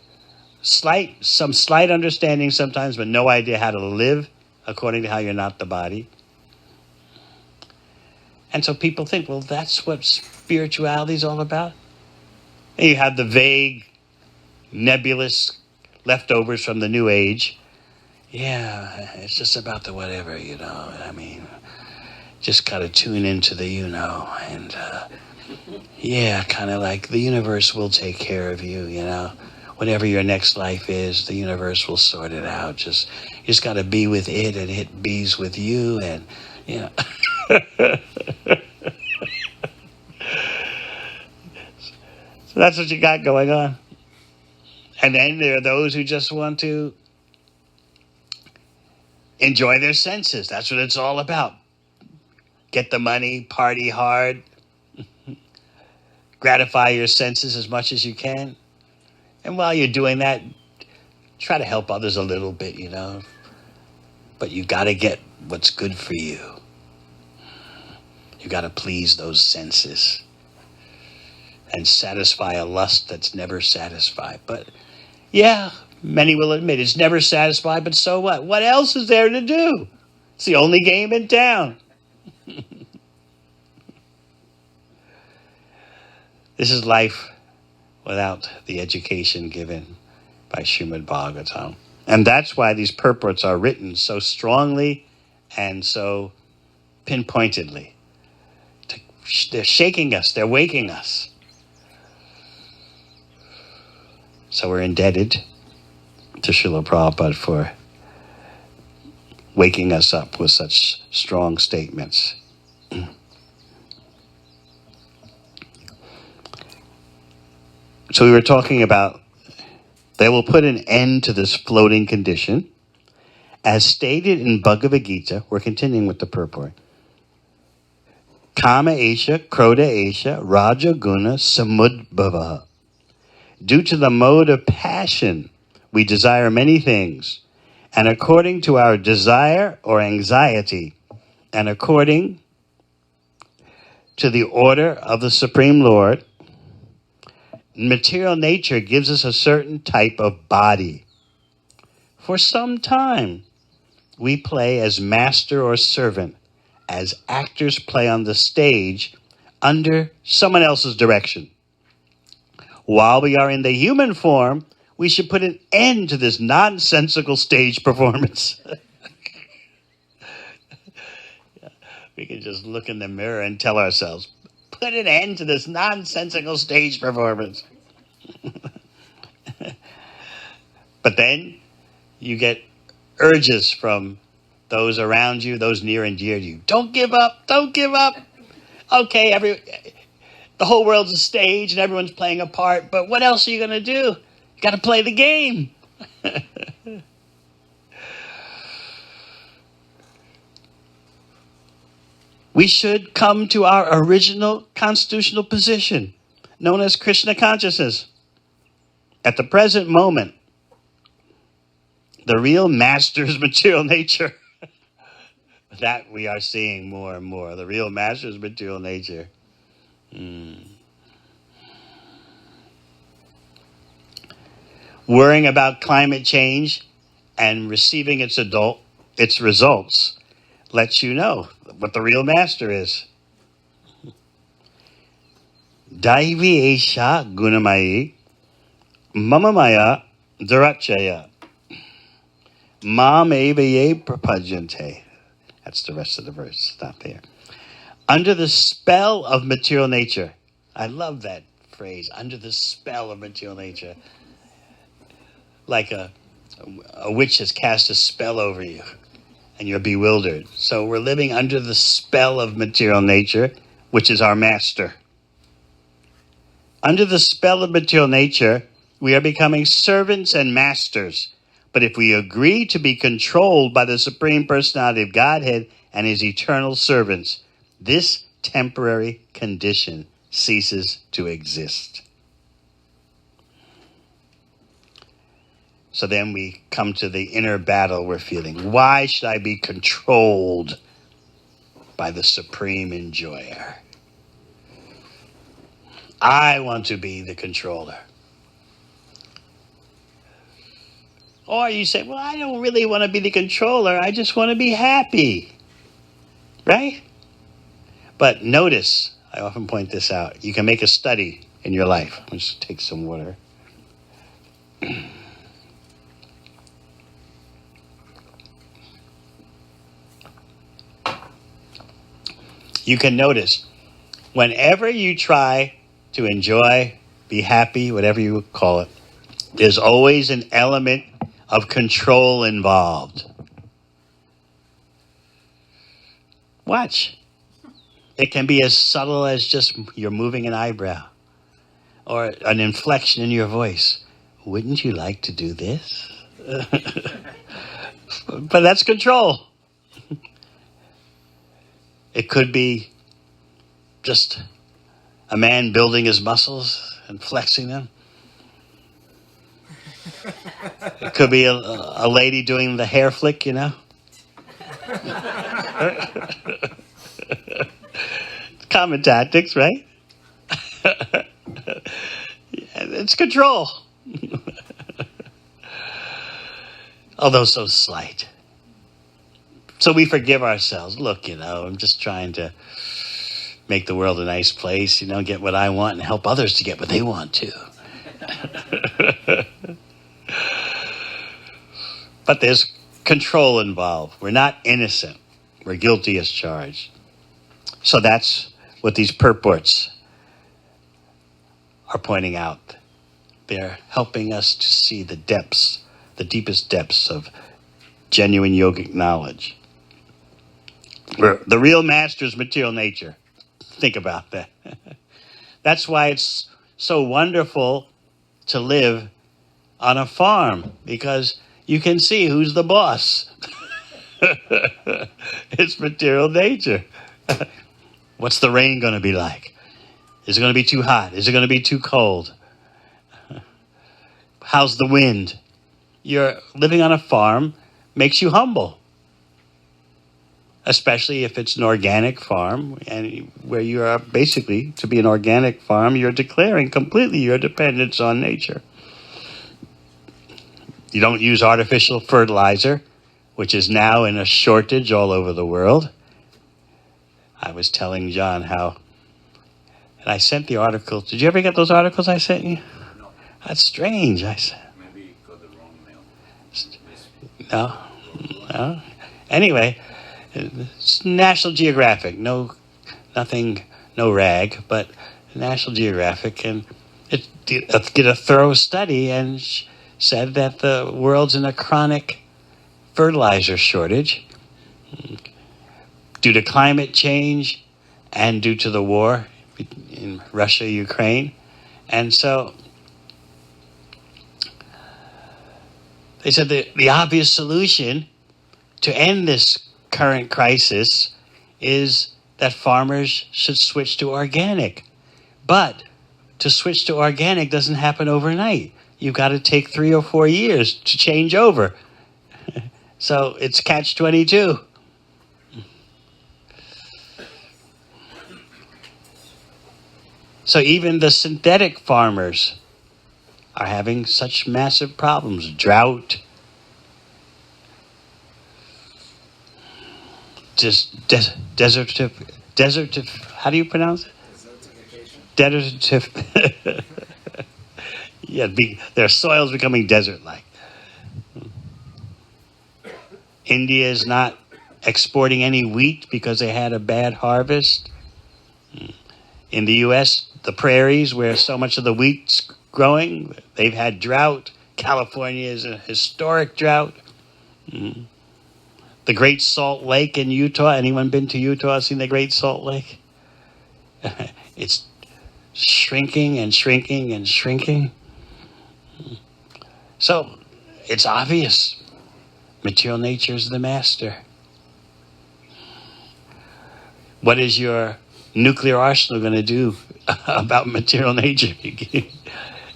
Some slight understanding sometimes, but no idea how to live according to how you're not the body. And so people think, well, that's what spirituality is all about. And you have the vague, nebulous leftovers from the New Age. Yeah, it's just about the whatever, I mean, just got to tune into the and yeah, kind of like the universe will take care of you, Whatever your next life is, the universe will sort it out. You just got to be with it and it bees with you, and, So that's what you got going on. And then there are those who just want to enjoy their senses. That's what it's all about. Get the money, party hard, gratify your senses as much as you can. And while you're doing that, try to help others a little bit, But you got to get what's good for you. You got to please those senses and satisfy a lust that's never satisfied. But yeah, many will admit it's never satisfied, but so what? What else is there to do? It's the only game in town. This is life without the education given by Srimad Bhagavatam. And that's why these purports are written so strongly and so pinpointedly. They're shaking us, they're waking us. So we're indebted to Srila Prabhupada for waking us up with such strong statements. So we were talking about they will put an end to this floating condition. As stated in Bhagavad Gita, we're continuing with the purport. Kama Esha, Krodha Esha, Raja Guna, Samudbhava. Due to the mode of passion, we desire many things, and according to our desire or anxiety, and according to the order of the Supreme Lord, material nature gives us a certain type of body. For some time, we play as master or servant, as actors play on the stage under someone else's direction. While we are in the human form, we should put an end to this nonsensical stage performance. We can just look in the mirror and tell ourselves, put an end to this nonsensical stage performance. But then you get urges from those around you, those near and dear to you. Don't give up, don't give up. Okay, the whole world's a stage and everyone's playing a part, but what else are you going to do? You got to play the game. We should come to our original constitutional position, known as Krishna consciousness. At the present moment, the real master is material nature. That we are seeing more and more. The real master is material nature. Worrying about climate change and receiving its results lets you know what the real master is. Daivi esha gunamayi mamamaya dharachaya mam evaye prapajante. That's the rest of the verse. Stop there. Under the spell of material nature. I love that phrase. Under the spell of material nature. Like a witch has cast a spell over you and you're bewildered. So we're living under the spell of material nature, which is our master. Under the spell of material nature, we are becoming servants and masters. But if we agree to be controlled by the Supreme Personality of Godhead and his eternal servants, this temporary condition ceases to exist. So then we come to the inner battle we're feeling. Why should I be controlled by the Supreme Enjoyer? I want to be the controller. Or you say, well, I don't really want to be the controller. I just want to be happy. Right? But notice, I often point this out. You can make a study in your life. Let's just take some water. You can notice, whenever you try to enjoy, be happy, whatever you call it, there's always an element of control involved. Watch. It can be as subtle as just you're moving an eyebrow or an inflection in your voice. Wouldn't you like to do this? But that's control. It could be just a man building his muscles and flexing them. It could be a lady doing the hair flick, you know. Common tactics, right? It's control. Although so slight. So we forgive ourselves. Look, you know, I'm just trying to make the world a nice place, you know, get what I want and help others to get what they want too. But there's control involved. We're not innocent. We're guilty as charged. So that's what these purports are pointing out. They're helping us to see the depths, the deepest depths of genuine yogic knowledge. The real master is material nature. Think about that. That's why it's so wonderful to live on a farm, because you can see who's the boss. It's material nature. What's the rain going to be like? Is it going to be too hot? Is it going to be too cold? How's the wind? You're living on a farm makes you humble. Especially if it's an organic farm, and where you are basically, to be an organic farm, you're declaring completely your dependence on nature. You don't use artificial fertilizer, which is now in a shortage all over the world. I was telling John how, and I sent the articles. Did you ever get those articles I sent you? No. That's strange. Maybe you got the wrong mail. No. Anyway, it's National Geographic. No rag, but National Geographic, and it did a thorough study and said that the world's in a chronic fertilizer shortage due to climate change and due to the war in Russia, Ukraine. And so they said the obvious solution to end this current crisis is that farmers should switch to organic. But to switch to organic doesn't happen overnight. You've got to take 3 or 4 years to change over. So it's catch-22. So even the synthetic farmers are having such massive problems. Drought, desert, how do you pronounce it? Desertification. Yeah, their soil's becoming desert-like. India is not exporting any wheat because they had a bad harvest. In the U.S., the prairies where so much of the wheat's growing, they've had drought. California is a historic drought. The Great Salt Lake in Utah. Anyone been to Utah, seen the Great Salt Lake? It's shrinking and shrinking and shrinking. So it's obvious. Material nature is the master. What is your nuclear arsenal going to do about material nature?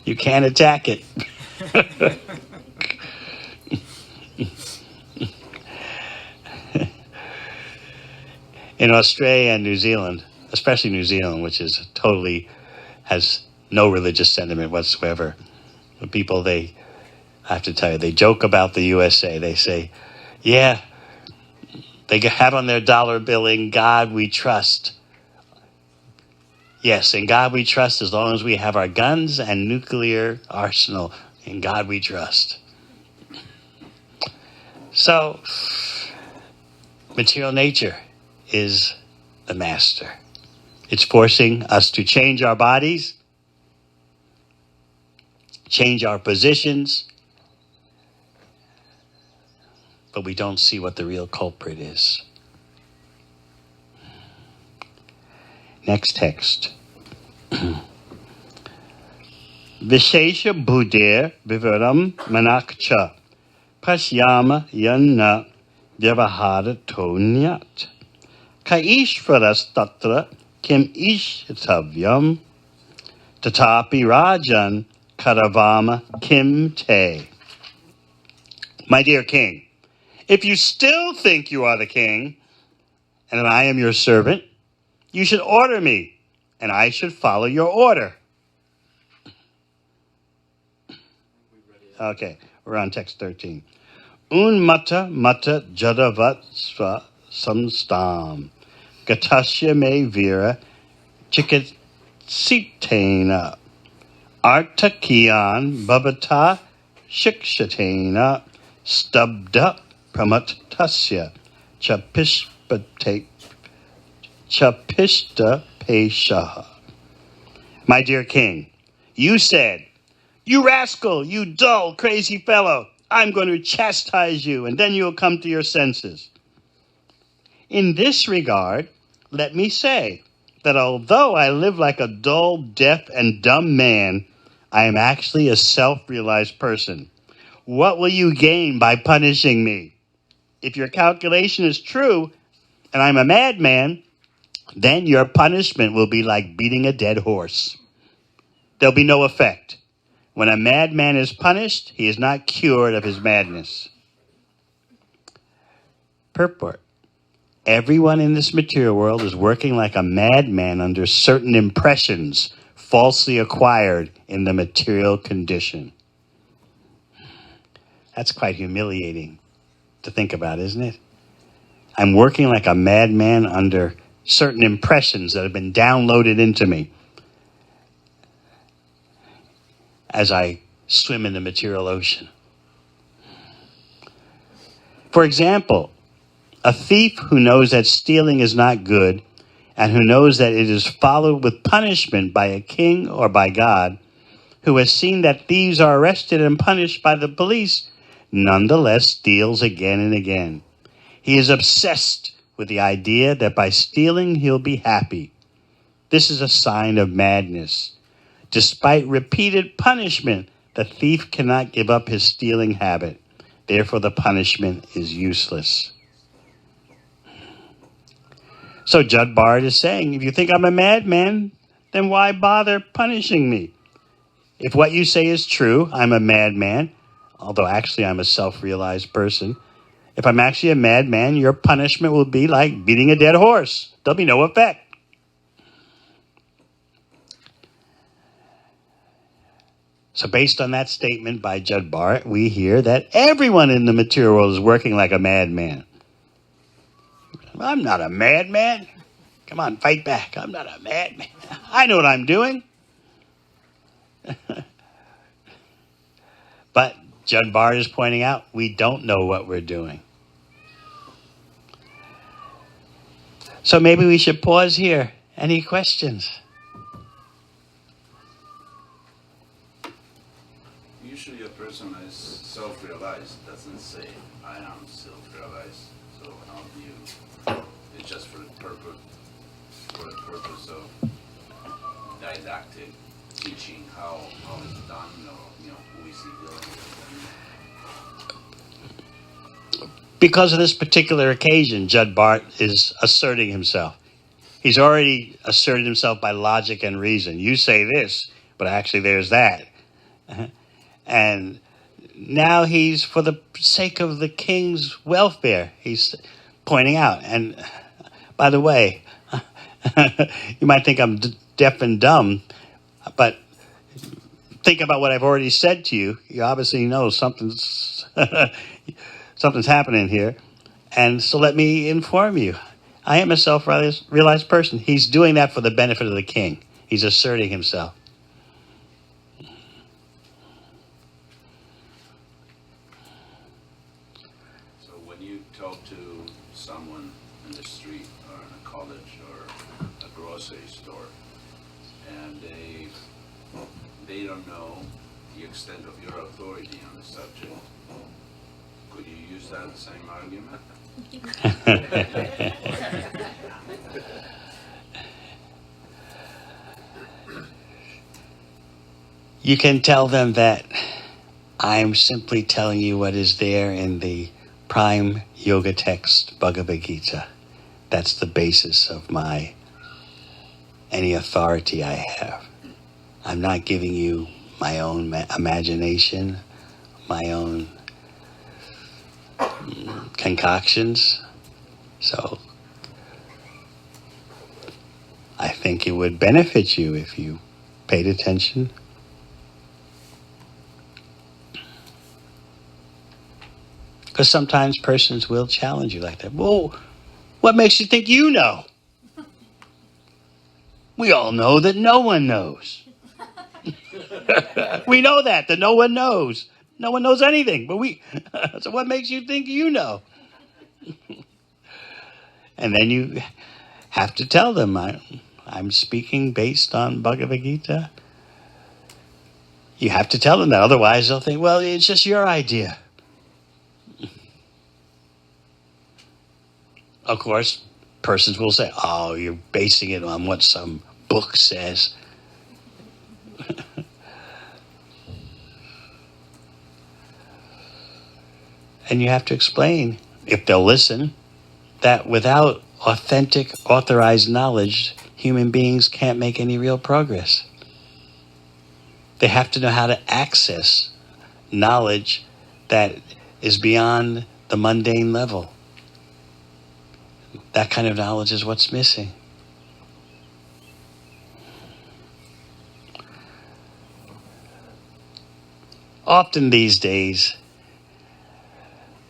You can't attack it. In Australia and New Zealand, especially New Zealand, which is totally has no religious sentiment whatsoever, the people, I have to tell you, they joke about the USA. They say, yeah, they have on their dollar bill, "In God we trust." Yes, in God we trust as long as we have our guns and nuclear arsenal. In God we trust. So, material nature is the master. It's forcing us to change our bodies, change our positions, but we don't see what the real culprit is. Next text. Vishesha Buddhir Vivaram Manakcha Pashyama Yanna Devamrita Tonyat Kaishvaras Tatra Kim Ishtavyam Tatapi Rajan Karavama Kim Te. My dear king, if you still think you are the king, and that I am your servant, you should order me, and I should follow your order. Okay, we're on text 13. Un mata jadavatsva samstam gatasya me vira chikitsitena artakian babata shikshatena stabda pramatasya chapishta peshaha. My dear king, you said, "You rascal, you dull, crazy fellow, I'm going to chastise you, and then you'll come to your senses." In this regard, let me say that although I live like a dull, deaf, and dumb man, I am actually a self-realized person. What will you gain by punishing me? If your calculation is true, and I'm a madman, then your punishment will be like beating a dead horse. There'll be no effect. When a madman is punished, he is not cured of his madness. Purport. Everyone in this material world is working like a madman under certain impressions falsely acquired in the material condition. That's quite humiliating to think about, isn't it? I'm working like a madman under certain impressions that have been downloaded into me as I swim in the material ocean. For example, a thief who knows that stealing is not good and who knows that it is followed with punishment by a king or by God, who has seen that thieves are arrested and punished by the police, nonetheless steals again and again. He is obsessed with the idea that by stealing he'll be happy. This is a sign of madness. Despite repeated punishment, the thief cannot give up his stealing habit. Therefore, the punishment is useless. So Jada Bharata is saying, if you think I'm a madman, then why bother punishing me? If what you say is true, I'm a madman, although actually I'm a self-realized person. If I'm actually a madman, your punishment will be like beating a dead horse. There'll be no effect. So based on that statement by Jada Bharata, we hear that everyone in the material world is working like a madman. I'm not a madman. Come on, fight back. I'm not a madman. I know what I'm doing. But Jada Bharata is pointing out we don't know what we're doing. So maybe we should pause here. Any questions? Usually a person is self-realized doesn't say, I am self-realized. So how do you, it's just for the purpose of didactic teaching how it's done, or who is he dealing with? Because of this particular occasion, Jada Bharata is asserting himself. He's already asserted himself by logic and reason. You say this, but actually there's that. And now he's, for the sake of the king's welfare, he's pointing out. And by the way, you might think I'm deaf and dumb, but think about what I've already said to you. You obviously know something's happening here. And so let me inform you. I am a self-realized person. He's doing that for the benefit of the king. He's asserting himself. So when you talk to someone in the street or in a college or a grocery store, and they don't know the extent of your authority on the subject, could you use that same argument? You can tell them that I'm simply telling you what is there in the prime yoga text, Bhagavad Gita. That's the basis of any authority I have. I'm not giving you my own imagination, my own concoctions. So I think it would benefit you if you paid attention. Because sometimes persons will challenge you like that. Whoa, what makes you think you know? We all know that no one knows. We know that no one knows. No one knows anything, but so what makes you think you know? And then you have to tell them, I'm speaking based on Bhagavad Gita. You have to tell them that, otherwise they'll think, well, it's just your idea. Of course, persons will say, oh, you're basing it on what some book says. And you have to explain, if they'll listen, that without authentic, authorized knowledge, human beings can't make any real progress. They have to know how to access knowledge that is beyond the mundane level. That kind of knowledge is what's missing. Often these days,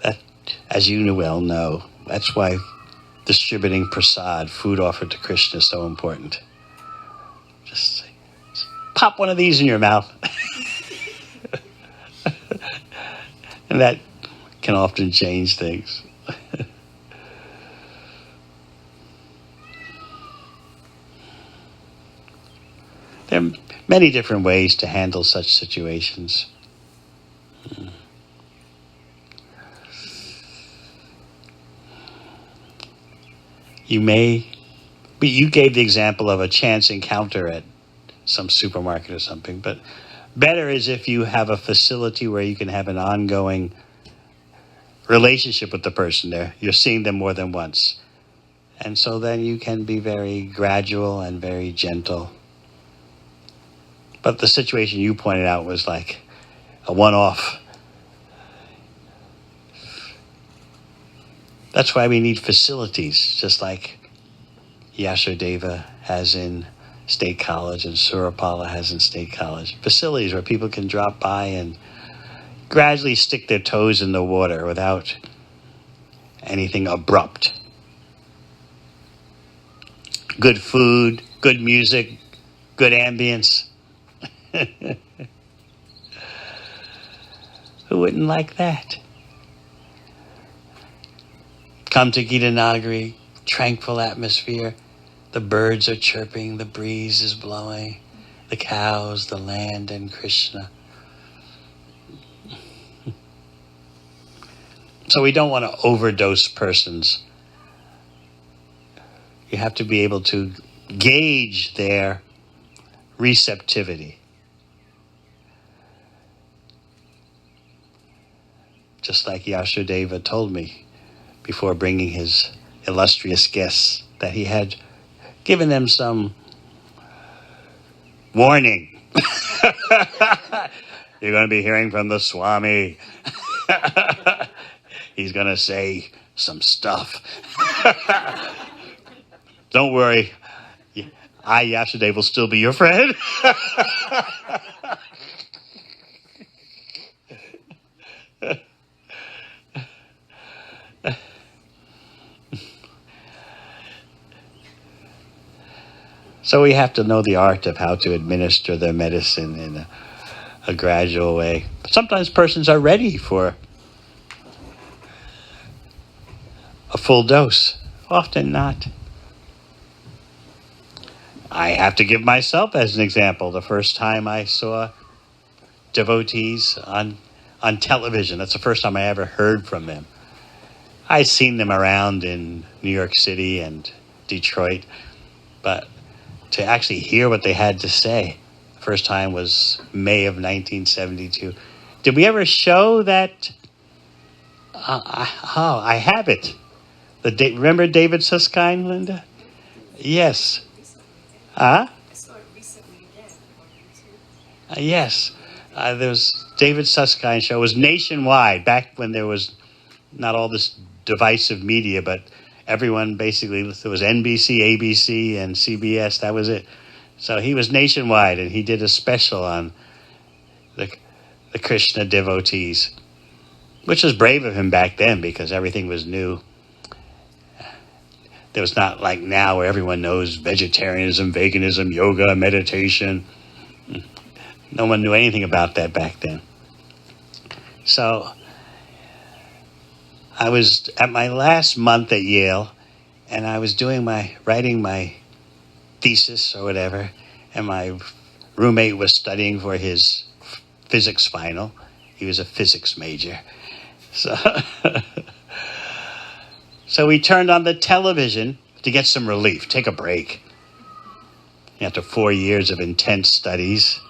that, as you well know, that's why distributing prasad, food offered to Krishna, is so important. Just pop one of these in your mouth. And that can often change things. There are many different ways to handle such situations. You gave the example of a chance encounter at some supermarket or something, but better is if you have a facility where you can have an ongoing relationship with the person there. You're seeing them more than once. And so then you can be very gradual and very gentle. But the situation you pointed out was like a one-off. That's why we need facilities, just like Yashodeva has in State College and Surapala has in State College. Facilities where people can drop by and gradually stick their toes in the water without anything abrupt. Good food, good music, good ambience. Who wouldn't like that? Come to Gita Nagari, tranquil atmosphere. The birds are chirping, the breeze is blowing, the cows, the land, and Krishna. So we don't want to overdose persons. You have to be able to gauge their receptivity. Just like Yashodeva told me before bringing his illustrious guests, that he had given them some warning. You're going to be hearing from the Swami. He's going to say some stuff. Don't worry. I, Yashodeva, will still be your friend. So we have to know the art of how to administer the medicine in a gradual way. Sometimes persons are ready for a full dose. Often not. I have to give myself as an example. The first time I saw devotees on television, that's the first time I ever heard from them. I'd seen them around in New York City and Detroit, but to actually hear what they had to say, the first time was May of 1972. Did we ever show that? I have it. Remember David Susskind, Linda? Yes. I saw it recently again on YouTube. Yes. There was David Susskind show. It was nationwide, back when there was not all this divisive media, but everyone basically, there was NBC, ABC, and CBS. That was it. So he was nationwide, and he did a special on the Krishna devotees, which was brave of him back then because everything was new. There was not like now where everyone knows vegetarianism, veganism, yoga, meditation. No one knew anything about that back then. So I was at my last month at Yale, and I was writing my thesis or whatever, and my roommate was studying for his physics final. He was a physics major. So we turned on the television to get some relief, take a break. After 4 years of intense studies,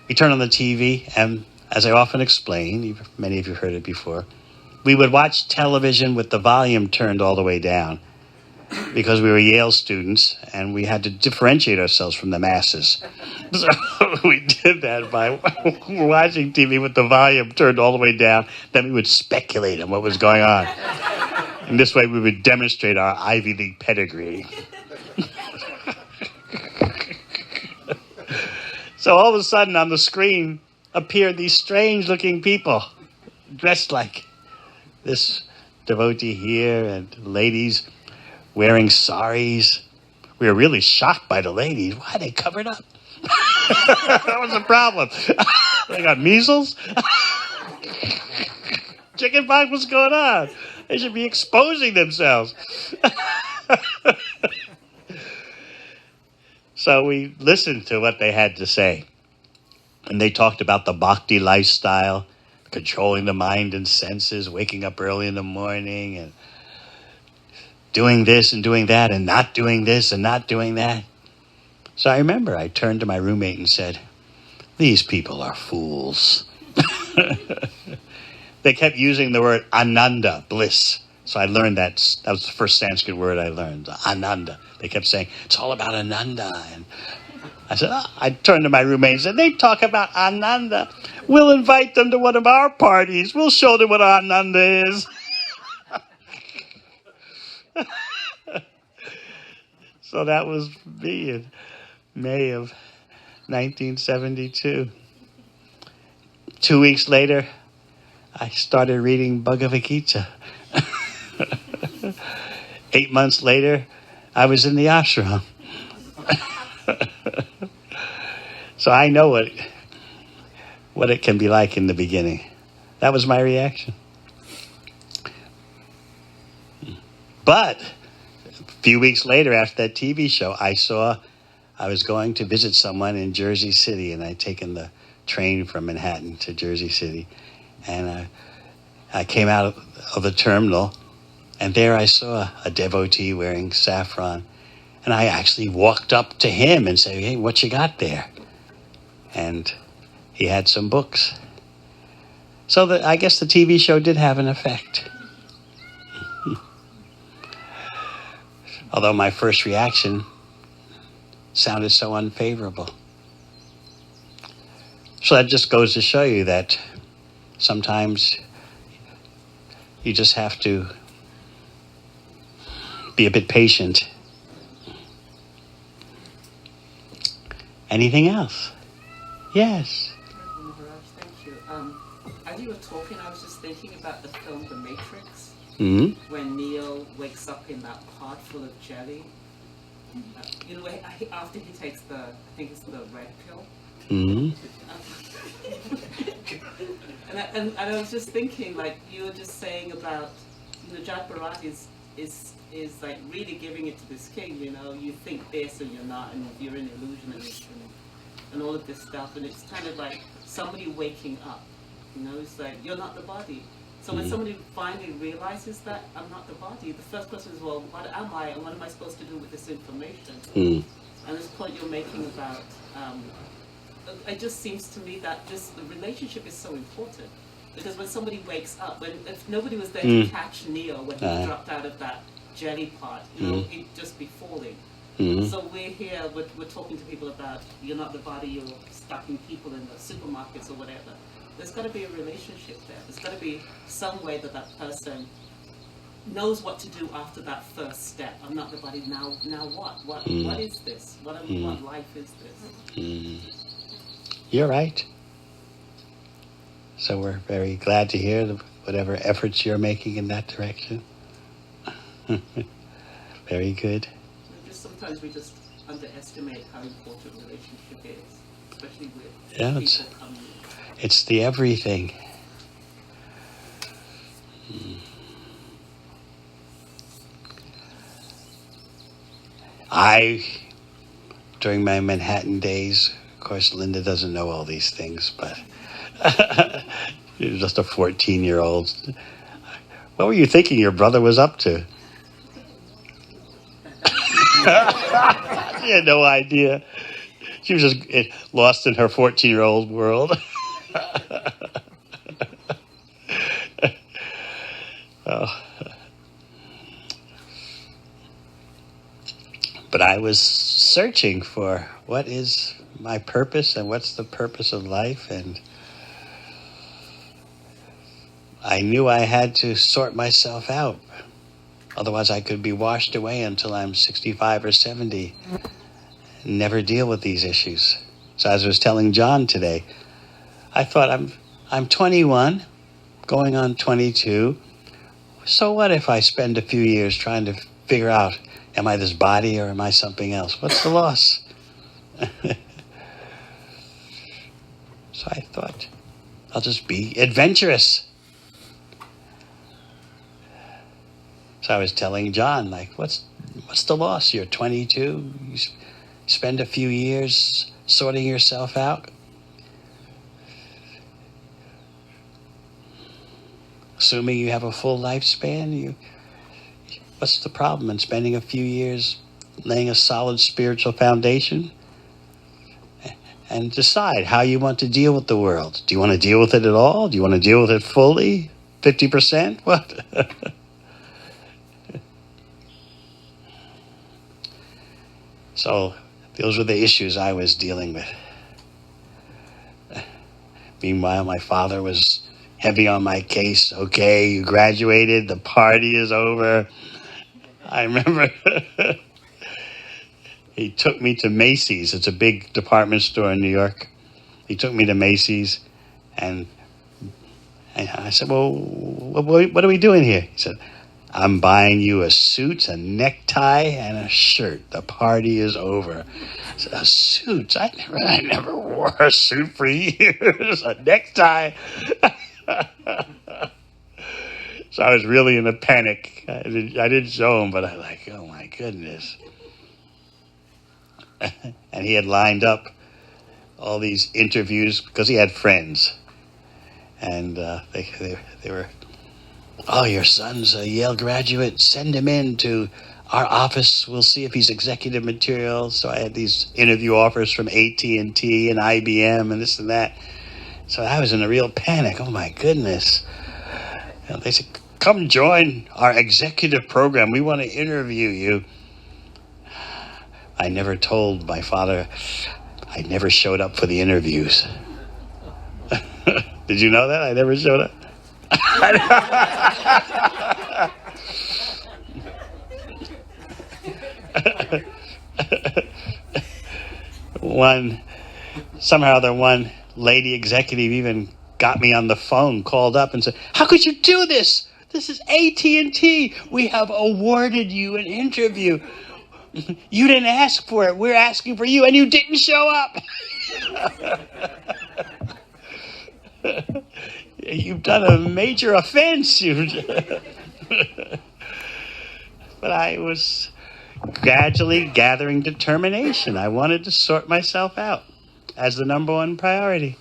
we turned on the TV, and as I often explain, many of you have heard it before, we would watch television with the volume turned all the way down. because we were Yale students and we had to differentiate ourselves from the masses. So we did that by watching TV with the volume turned all the way down. Then we would speculate on what was going on. And this way we would demonstrate our Ivy League pedigree. So all of a sudden on the screen appeared these strange-looking people dressed like this devotee here and ladies wearing saris. We were really shocked by the ladies. Why are they covered up? That was the problem. They got measles? Chickenpox, what's going on? They should be exposing themselves. So we listened to what they had to say. And they talked about the bhakti lifestyle, controlling the mind and senses, waking up early in the morning, and doing this and doing that, and not doing this and not doing that. So I remember I turned to my roommate and said, these people are fools. They kept using the word ananda, bliss. So I learned that was the first Sanskrit word I learned, ananda. They kept saying, it's all about ananda. And I said, I turned to my roommate and said, they talk about ananda. We'll invite them to one of our parties. We'll show them what ananda is. So that was me in May of 1972. 2 weeks later, I started reading Bhagavad Gita. 8 months later, I was in the ashram. So I know what it can be like in the beginning. That was my reaction. But a few weeks later, after that TV show, I was going to visit someone in Jersey City, and I'd taken the train from Manhattan to Jersey City. And I came out of the terminal, and there I saw a devotee wearing saffron. And I actually walked up to him and said, hey, what you got there? And he had some books. So I guess the TV show did have an effect. Although my first reaction sounded so unfavorable. So that just goes to show you that sometimes you just have to be a bit patient. Anything else? Yes. Thank you. As you were talking, I was just thinking about the film The Matrix, when Neo wakes up in that pot full of jelly. After he takes I think it's the red pill. And I was just thinking, like you were just saying about, Jada Bharata is like really giving it to this king. You think this and you're not, and you're in illusion and all of this stuff, and it's kind of like somebody waking up. It's like you're not the body. So when somebody finally realizes that I'm not the body, the first question is, well, what am I, and what am I supposed to do with this information? And this point you're making about, it just seems to me that the relationship is so important. Because when somebody wakes up, if nobody was there to catch Neo when he dropped out of that jelly pot, he'd just be falling. So we're here, we're talking to people about, you're not the body, you're stocking people in the supermarkets or whatever. There's got to be a relationship there. There's got to be some way that person knows what to do after that first step. I'm not the body, now what? What is this? What life is this? You're right. So we're very glad to hear whatever efforts you're making in that direction. Very good. Sometimes we just underestimate how important relationship is, especially with people coming in. It's the everything. During my Manhattan days, of course, Linda doesn't know all these things, but you're just a 14-year-old. What were you thinking your brother was up to? She had no idea. She was just lost in her 14-year-old world. But I was searching for what is my purpose and what's the purpose of life, and I knew I had to sort myself out. Otherwise I could be washed away until I'm 65 or 70 and never deal with these issues. So as I was telling John today, I thought I'm 21, going on 22. So what if I spend a few years trying to figure out, am I this body or am I something else? What's the loss? So I thought, I'll just be adventurous. So I was telling John, like, what's the loss? You're 22, you spend a few years sorting yourself out. Assuming you have a full lifespan, what's the problem in spending a few years laying a solid spiritual foundation? And decide how you want to deal with the world. Do you want to deal with it at all? Do you want to deal with it fully? 50%? What? So those were the issues I was dealing with. Meanwhile, my father was heavy on my case. Okay, you graduated, the party is over. I remember he took me to Macy's. It's a big department store in New York. He took me to Macy's, and I said, well, what are we doing here? He said, I'm buying you a suit, a necktie, and a shirt. The party is over. I said, a suit? I never wore a suit for years. A necktie? So I was really in a panic. I didn't show him, but I was like, oh my goodness. And he had lined up all these interviews because he had friends. And they were, oh, your son's a Yale graduate. Send him in to our office. We'll see if he's executive material. So I had these interview offers from AT&T and IBM and this and that. So I was in a real panic. Oh, my goodness. And they said, come join our executive program. We want to interview you. I never told my father I never showed up for the interviews. Did you know that? I never showed up. One lady executive even got me on the phone, called up and said, how could you do this? This is AT&T. We have awarded you an interview. You didn't ask for it. We're asking for you, and you didn't show up. You've done a major offense. But I was gradually gathering determination. I wanted to sort myself out as the number one priority.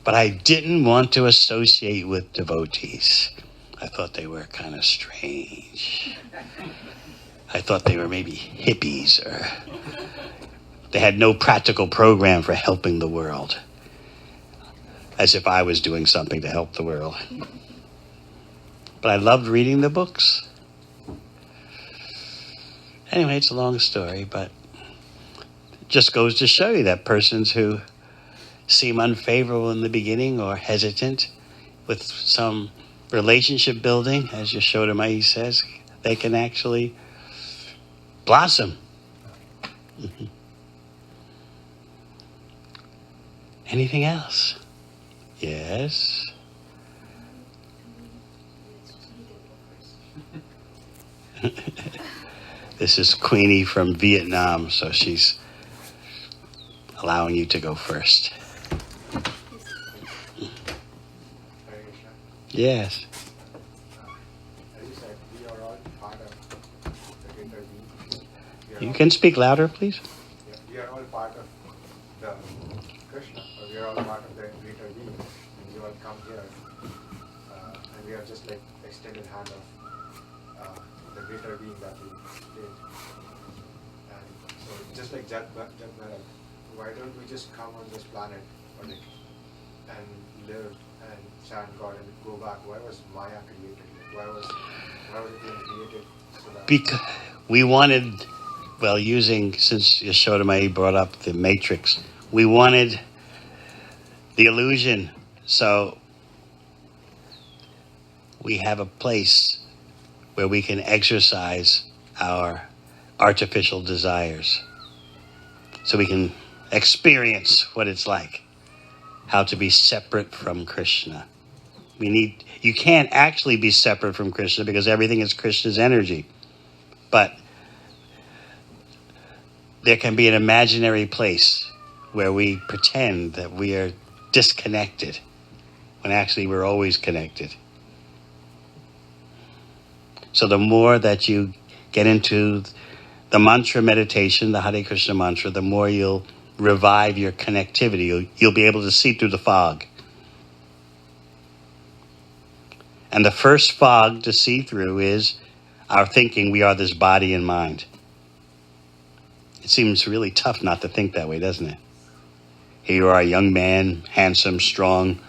But I didn't want to associate with devotees. I thought they were kind of strange. I thought they were maybe hippies, or they had no practical program for helping the world. As if I was doing something to help the world. But I loved reading the books. Anyway, it's a long story, but it just goes to show you that persons who seem unfavorable in the beginning or hesitant with some relationship building, as Yashoda Mai says, they can actually blossom. Mm-hmm. Anything else? Yes. This is Queenie from Vietnam, so she's allowing you to go first. Yes. As you said, we are all part of the greater being. You can speak louder, please. Yeah, we are all part of the Krishna, or we are all part of the greater being. And we all come here, and we are just like extended hand of the greater being that we did. And so, just like Jada Bharata, why don't we just come on this planet, or like, and live and chant God and go back? Why was Maya created? Why was it being created? So that Because we wanted, well, since Yashoda Mai brought up the matrix, we wanted the illusion. So we have a place where we can exercise our artificial desires. So we can experience what it's like, how to be separate from Krishna. You can't actually be separate from Krishna because everything is Krishna's energy. But there can be an imaginary place where we pretend that we are disconnected when actually we're always connected. So the more that you get into the mantra meditation, the Hare Krishna mantra, the more you'll revive your connectivity. You'll be able to see through the fog. And the first fog to see through is our thinking we are this body and mind. It seems really tough not to think that way, doesn't it? Here you are, a young man, handsome, strong,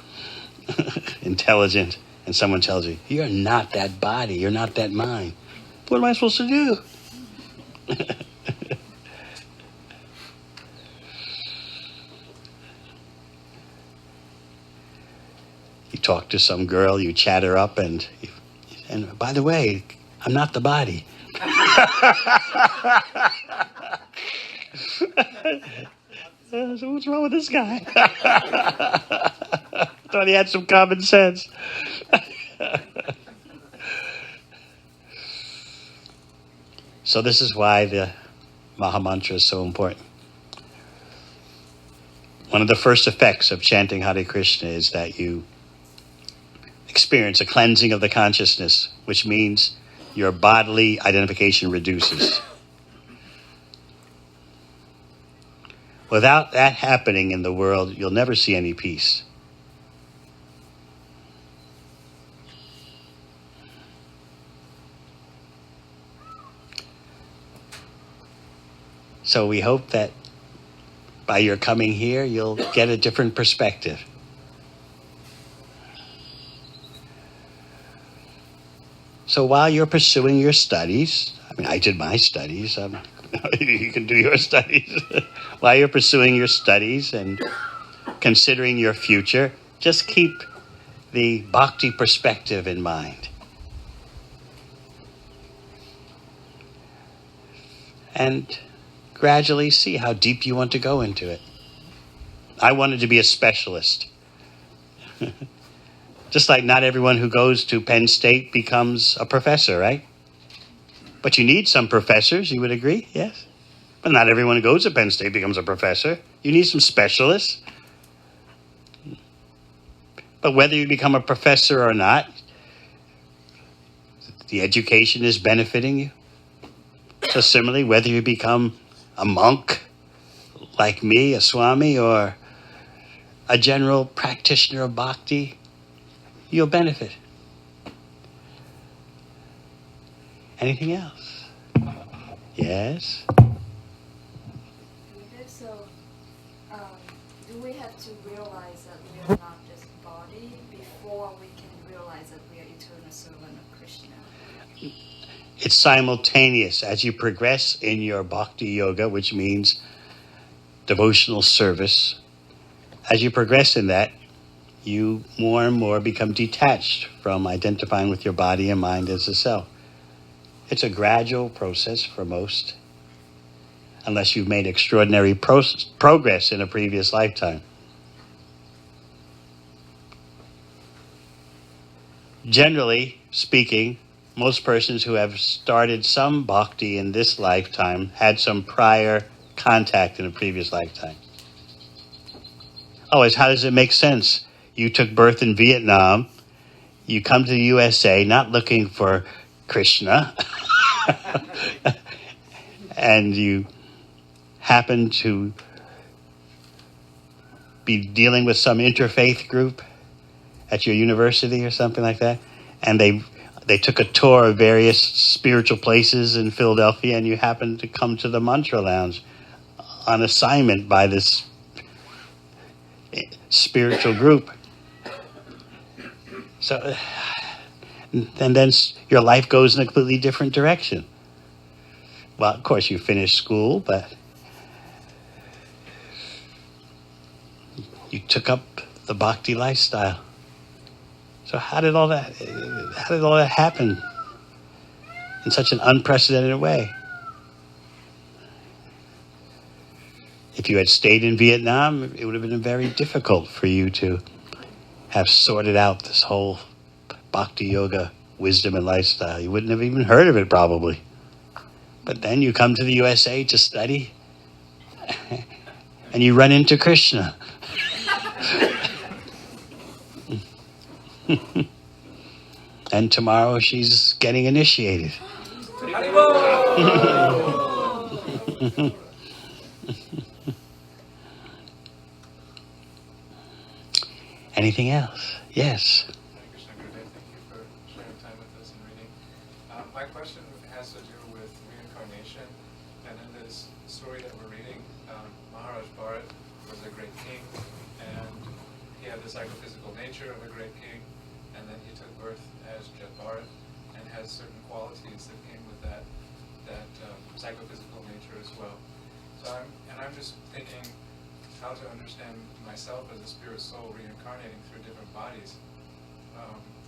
intelligent, and someone tells you, you're not that body, you're not that mind. What am I supposed to do? You talk to some girl, you chat her up, and by the way, I'm not the body. So what's wrong with this guy? Thought he had some common sense. So this is why the Mahamantra is so important. One of the first effects of chanting Hare Krishna is that you experience a cleansing of the consciousness, which means your bodily identification reduces. Without that happening in the world, you'll never see any peace. So we hope that by your coming here, you'll get a different perspective. So while you're pursuing your studies, I did my studies, you can do your studies. While you're pursuing your studies and considering your future, just keep the bhakti perspective in mind. And gradually see how deep you want to go into it. I wanted to be a specialist. Just like not everyone who goes to Penn State becomes a professor, right? But you need some professors, you would agree? Yes? But not everyone who goes to Penn State becomes a professor. You need some specialists. But whether you become a professor or not, the education is benefiting you. So similarly, whether you become a monk like me, a Swami, or a general practitioner of bhakti, you'll benefit. Anything else? Yes? Okay, so do we have to realize that we are not just body before we can realize that we are eternal servant of Krishna? It's simultaneous. As you progress in your bhakti yoga, which means devotional service, as you progress in that, you more and more become detached from identifying with your body and mind as a self. It's a gradual process for most, unless you've made extraordinary progress in a previous lifetime. Generally speaking, most persons who have started some bhakti in this lifetime had some prior contact in a previous lifetime. Oh, how does it make sense? You took birth in Vietnam, you come to the USA not looking for Krishna, and you happen to be dealing with some interfaith group at your university or something like that, and they took a tour of various spiritual places in Philadelphia, and you happened to come to the Mantra Lounge on assignment by this spiritual group. So, and then your life goes in a completely different direction. Well, of course, you finish school, but you took up the bhakti lifestyle. So how did all that happen in such an unprecedented way? If you had stayed in Vietnam, it would have been very difficult for you to have sorted out this whole bhakti yoga wisdom and lifestyle. You wouldn't have even heard of it probably. But then you come to the USA to study and you run into Krishna. And tomorrow she's getting initiated. Anything else? Yes. Thank you for sharing time with us and reading. My question has to do with reincarnation. And in this story that we're reading, Maharaj Bharat was a great king, and he had the psychophysical nature of a great king, and then he took birth as Jada Bharata and has certain qualities that came with that psychophysical nature as well. So I'm just thinking how to understand myself as a spirit soul reincarnating through different bodies.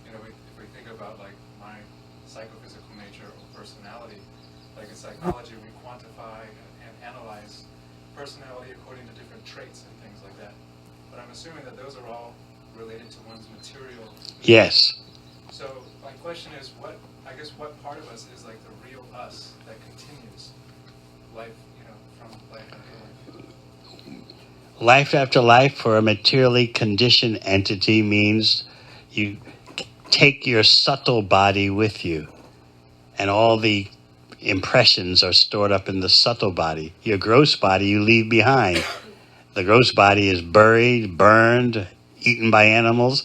If we think about like my psychophysical nature or personality, like in psychology we quantify and analyze personality according to different traits and things like that. But I'm assuming that those are all related to one's material. Yes. So my question is, what part of us is like the real us that continues life, from life after life? Life after life for a materially conditioned entity means you take your subtle body with you, and all the impressions are stored up in the subtle body. Your gross body you leave behind. The gross body is buried, burned, eaten by animals,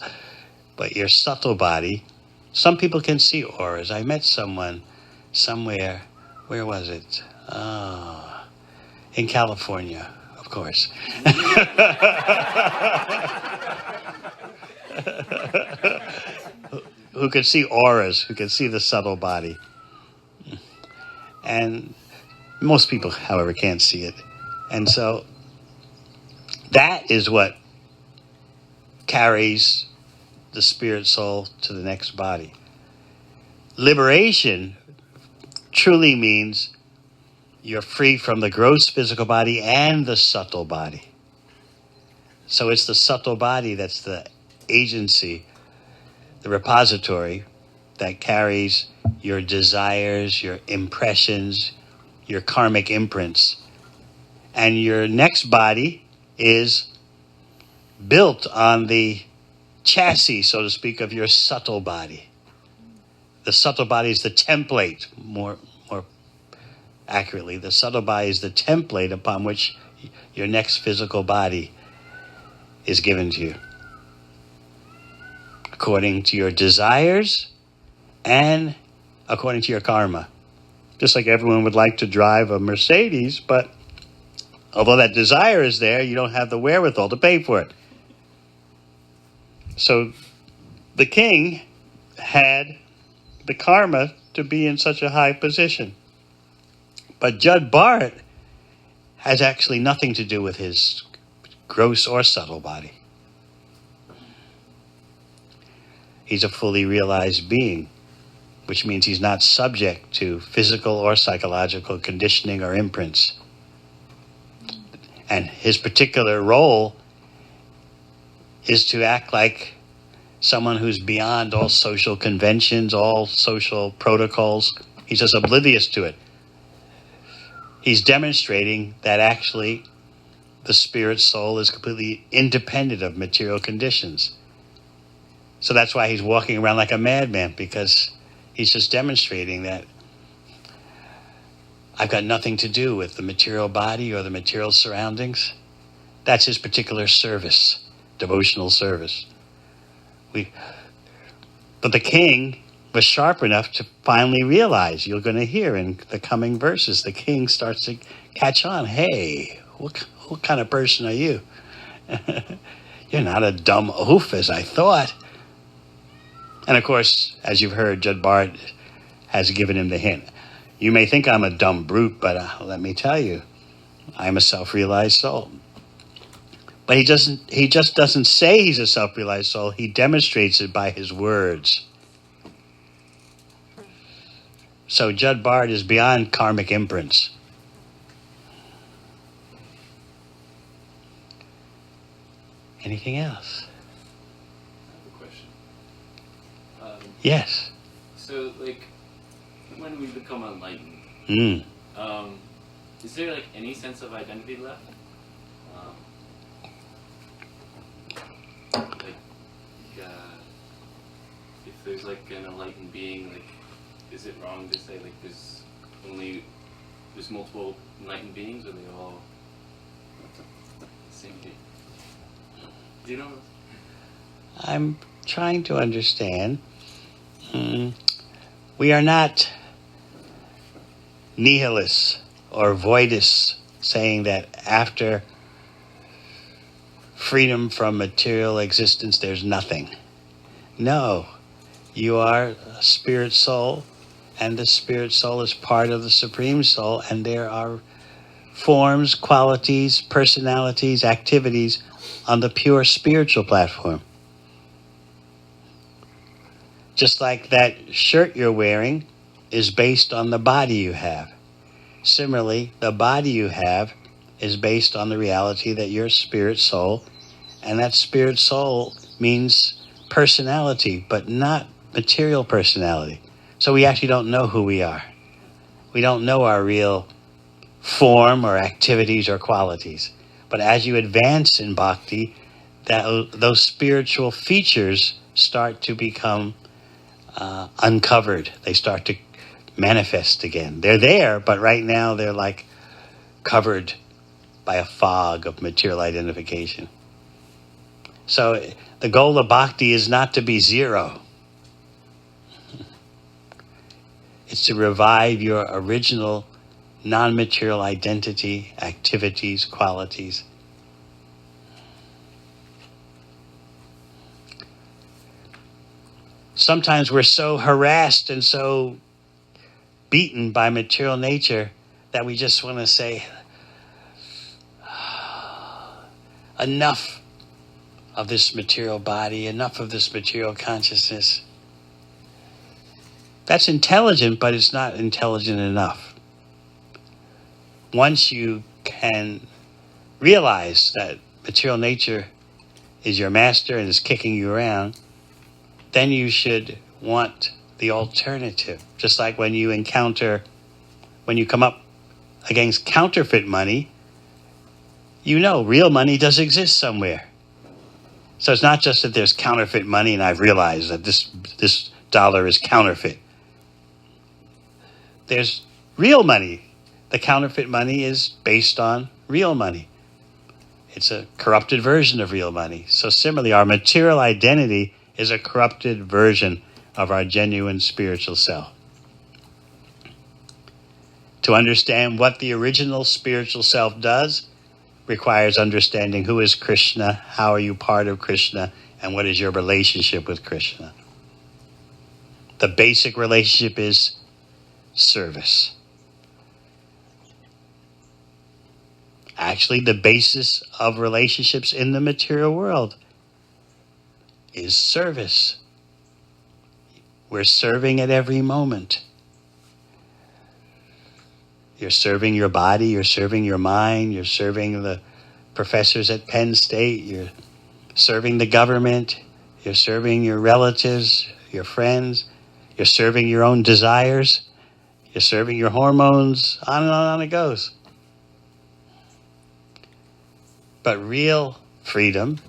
but your subtle body, some people can see auras. I met someone somewhere, where was it? In California, of course. Who could see auras, who could see the subtle body. And most people, however, can't see it. And so that is what carries the spirit soul to the next body. Liberation truly means you're free from the gross physical body and the subtle body. So it's the subtle body that's the agency, the repository that carries your desires, your impressions, your karmic imprints. And your next body is built on the chassis, so to speak, of your subtle body. The subtle body is the template, more accurately. The subtle body is the template upon which your next physical body is given to you, according to your desires and according to your karma. Just like everyone would like to drive a Mercedes, but although that desire is there, you don't have the wherewithal to pay for it. So the king had the karma to be in such a high position. But Jada Bharata has actually nothing to do with his gross or subtle body. He's a fully realized being, which means he's not subject to physical or psychological conditioning or imprints. And his particular role is to act like someone who's beyond all social conventions, all social protocols. He's just oblivious to it. He's demonstrating that actually the spirit soul is completely independent of material conditions. So that's why he's walking around like a madman, because he's just demonstrating that I've got nothing to do with the material body or the material surroundings. That's his particular service, devotional service. But the king was sharp enough to finally realize, you're going to hear in the coming verses, the king starts to catch on. Hey, what kind of person are you? You're not a dumb oaf as I thought. And of course, as you've heard, Jada Bharata has given him the hint. You may think I'm a dumb brute, but let me tell you, I'm a self-realized soul. But he just doesn't say he's a self-realized soul. He demonstrates it by his words. So Jada Bharata is beyond karmic imprints. Anything else? I have a question. Yes. So, like, when we become enlightened, Mm. is there like any sense of identity left? If there's like an enlightened being, like, is it wrong to say like there's multiple enlightened beings, or they all the same being? Do you know? I'm trying to understand. We are not nihilists or voidists saying that after freedom from material existence there's nothing. No, you are a spirit soul, and the spirit soul is part of the Supreme Soul, and there are forms, qualities, personalities, activities on the pure spiritual platform. Just like that shirt you're wearing is based on the body you have. Similarly, the body you have is based on the reality that you're a spirit soul, and that spirit soul means personality, but not material personality. So we actually don't know who we are. We don't know our real form or activities or qualities. But as you advance in bhakti, those spiritual features start to become uncovered. They start to manifest again. They're there, but right now they're like covered by a fog of material identification. So the goal of bhakti is not to be zero. It's to revive your original non-material identity, activities, qualities. Sometimes we're so harassed and so beaten by material nature that we just want to say, enough of this material body, enough of this material consciousness. That's intelligent, but it's not intelligent enough. Once you can realize that material nature is your master and is kicking you around, then you should want the alternative. Just like when you come up against counterfeit money, you know real money does exist somewhere. So it's not just that there's counterfeit money and I've realized that this dollar is counterfeit. There's real money. The counterfeit money is based on real money. It's a corrupted version of real money. So similarly, our material identity is a corrupted version of our genuine spiritual self. To understand what the original spiritual self does requires understanding who is Krishna, how are you part of Krishna, and what is your relationship with Krishna. The basic relationship is service. Actually, the basis of relationships in the material world is service. We're serving at every moment. You're serving your body, you're serving your mind, you're serving the professors at Penn State, you're serving the government, you're serving your relatives, your friends, you're serving your own desires, you're serving your hormones, on and on it goes. But real freedom,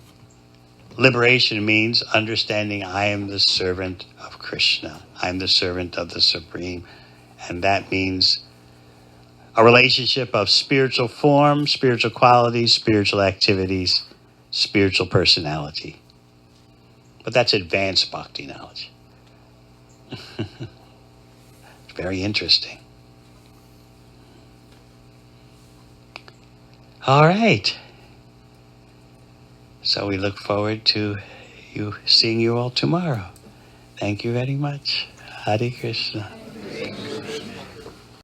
liberation, means understanding I am the servant of Krishna. I am the servant of the Supreme. And that means a relationship of spiritual form, spiritual qualities, spiritual activities, spiritual personality. But that's advanced bhakti knowledge. It's very interesting. All right. So we look forward to seeing you all tomorrow. Thank you very much. Hare Krishna.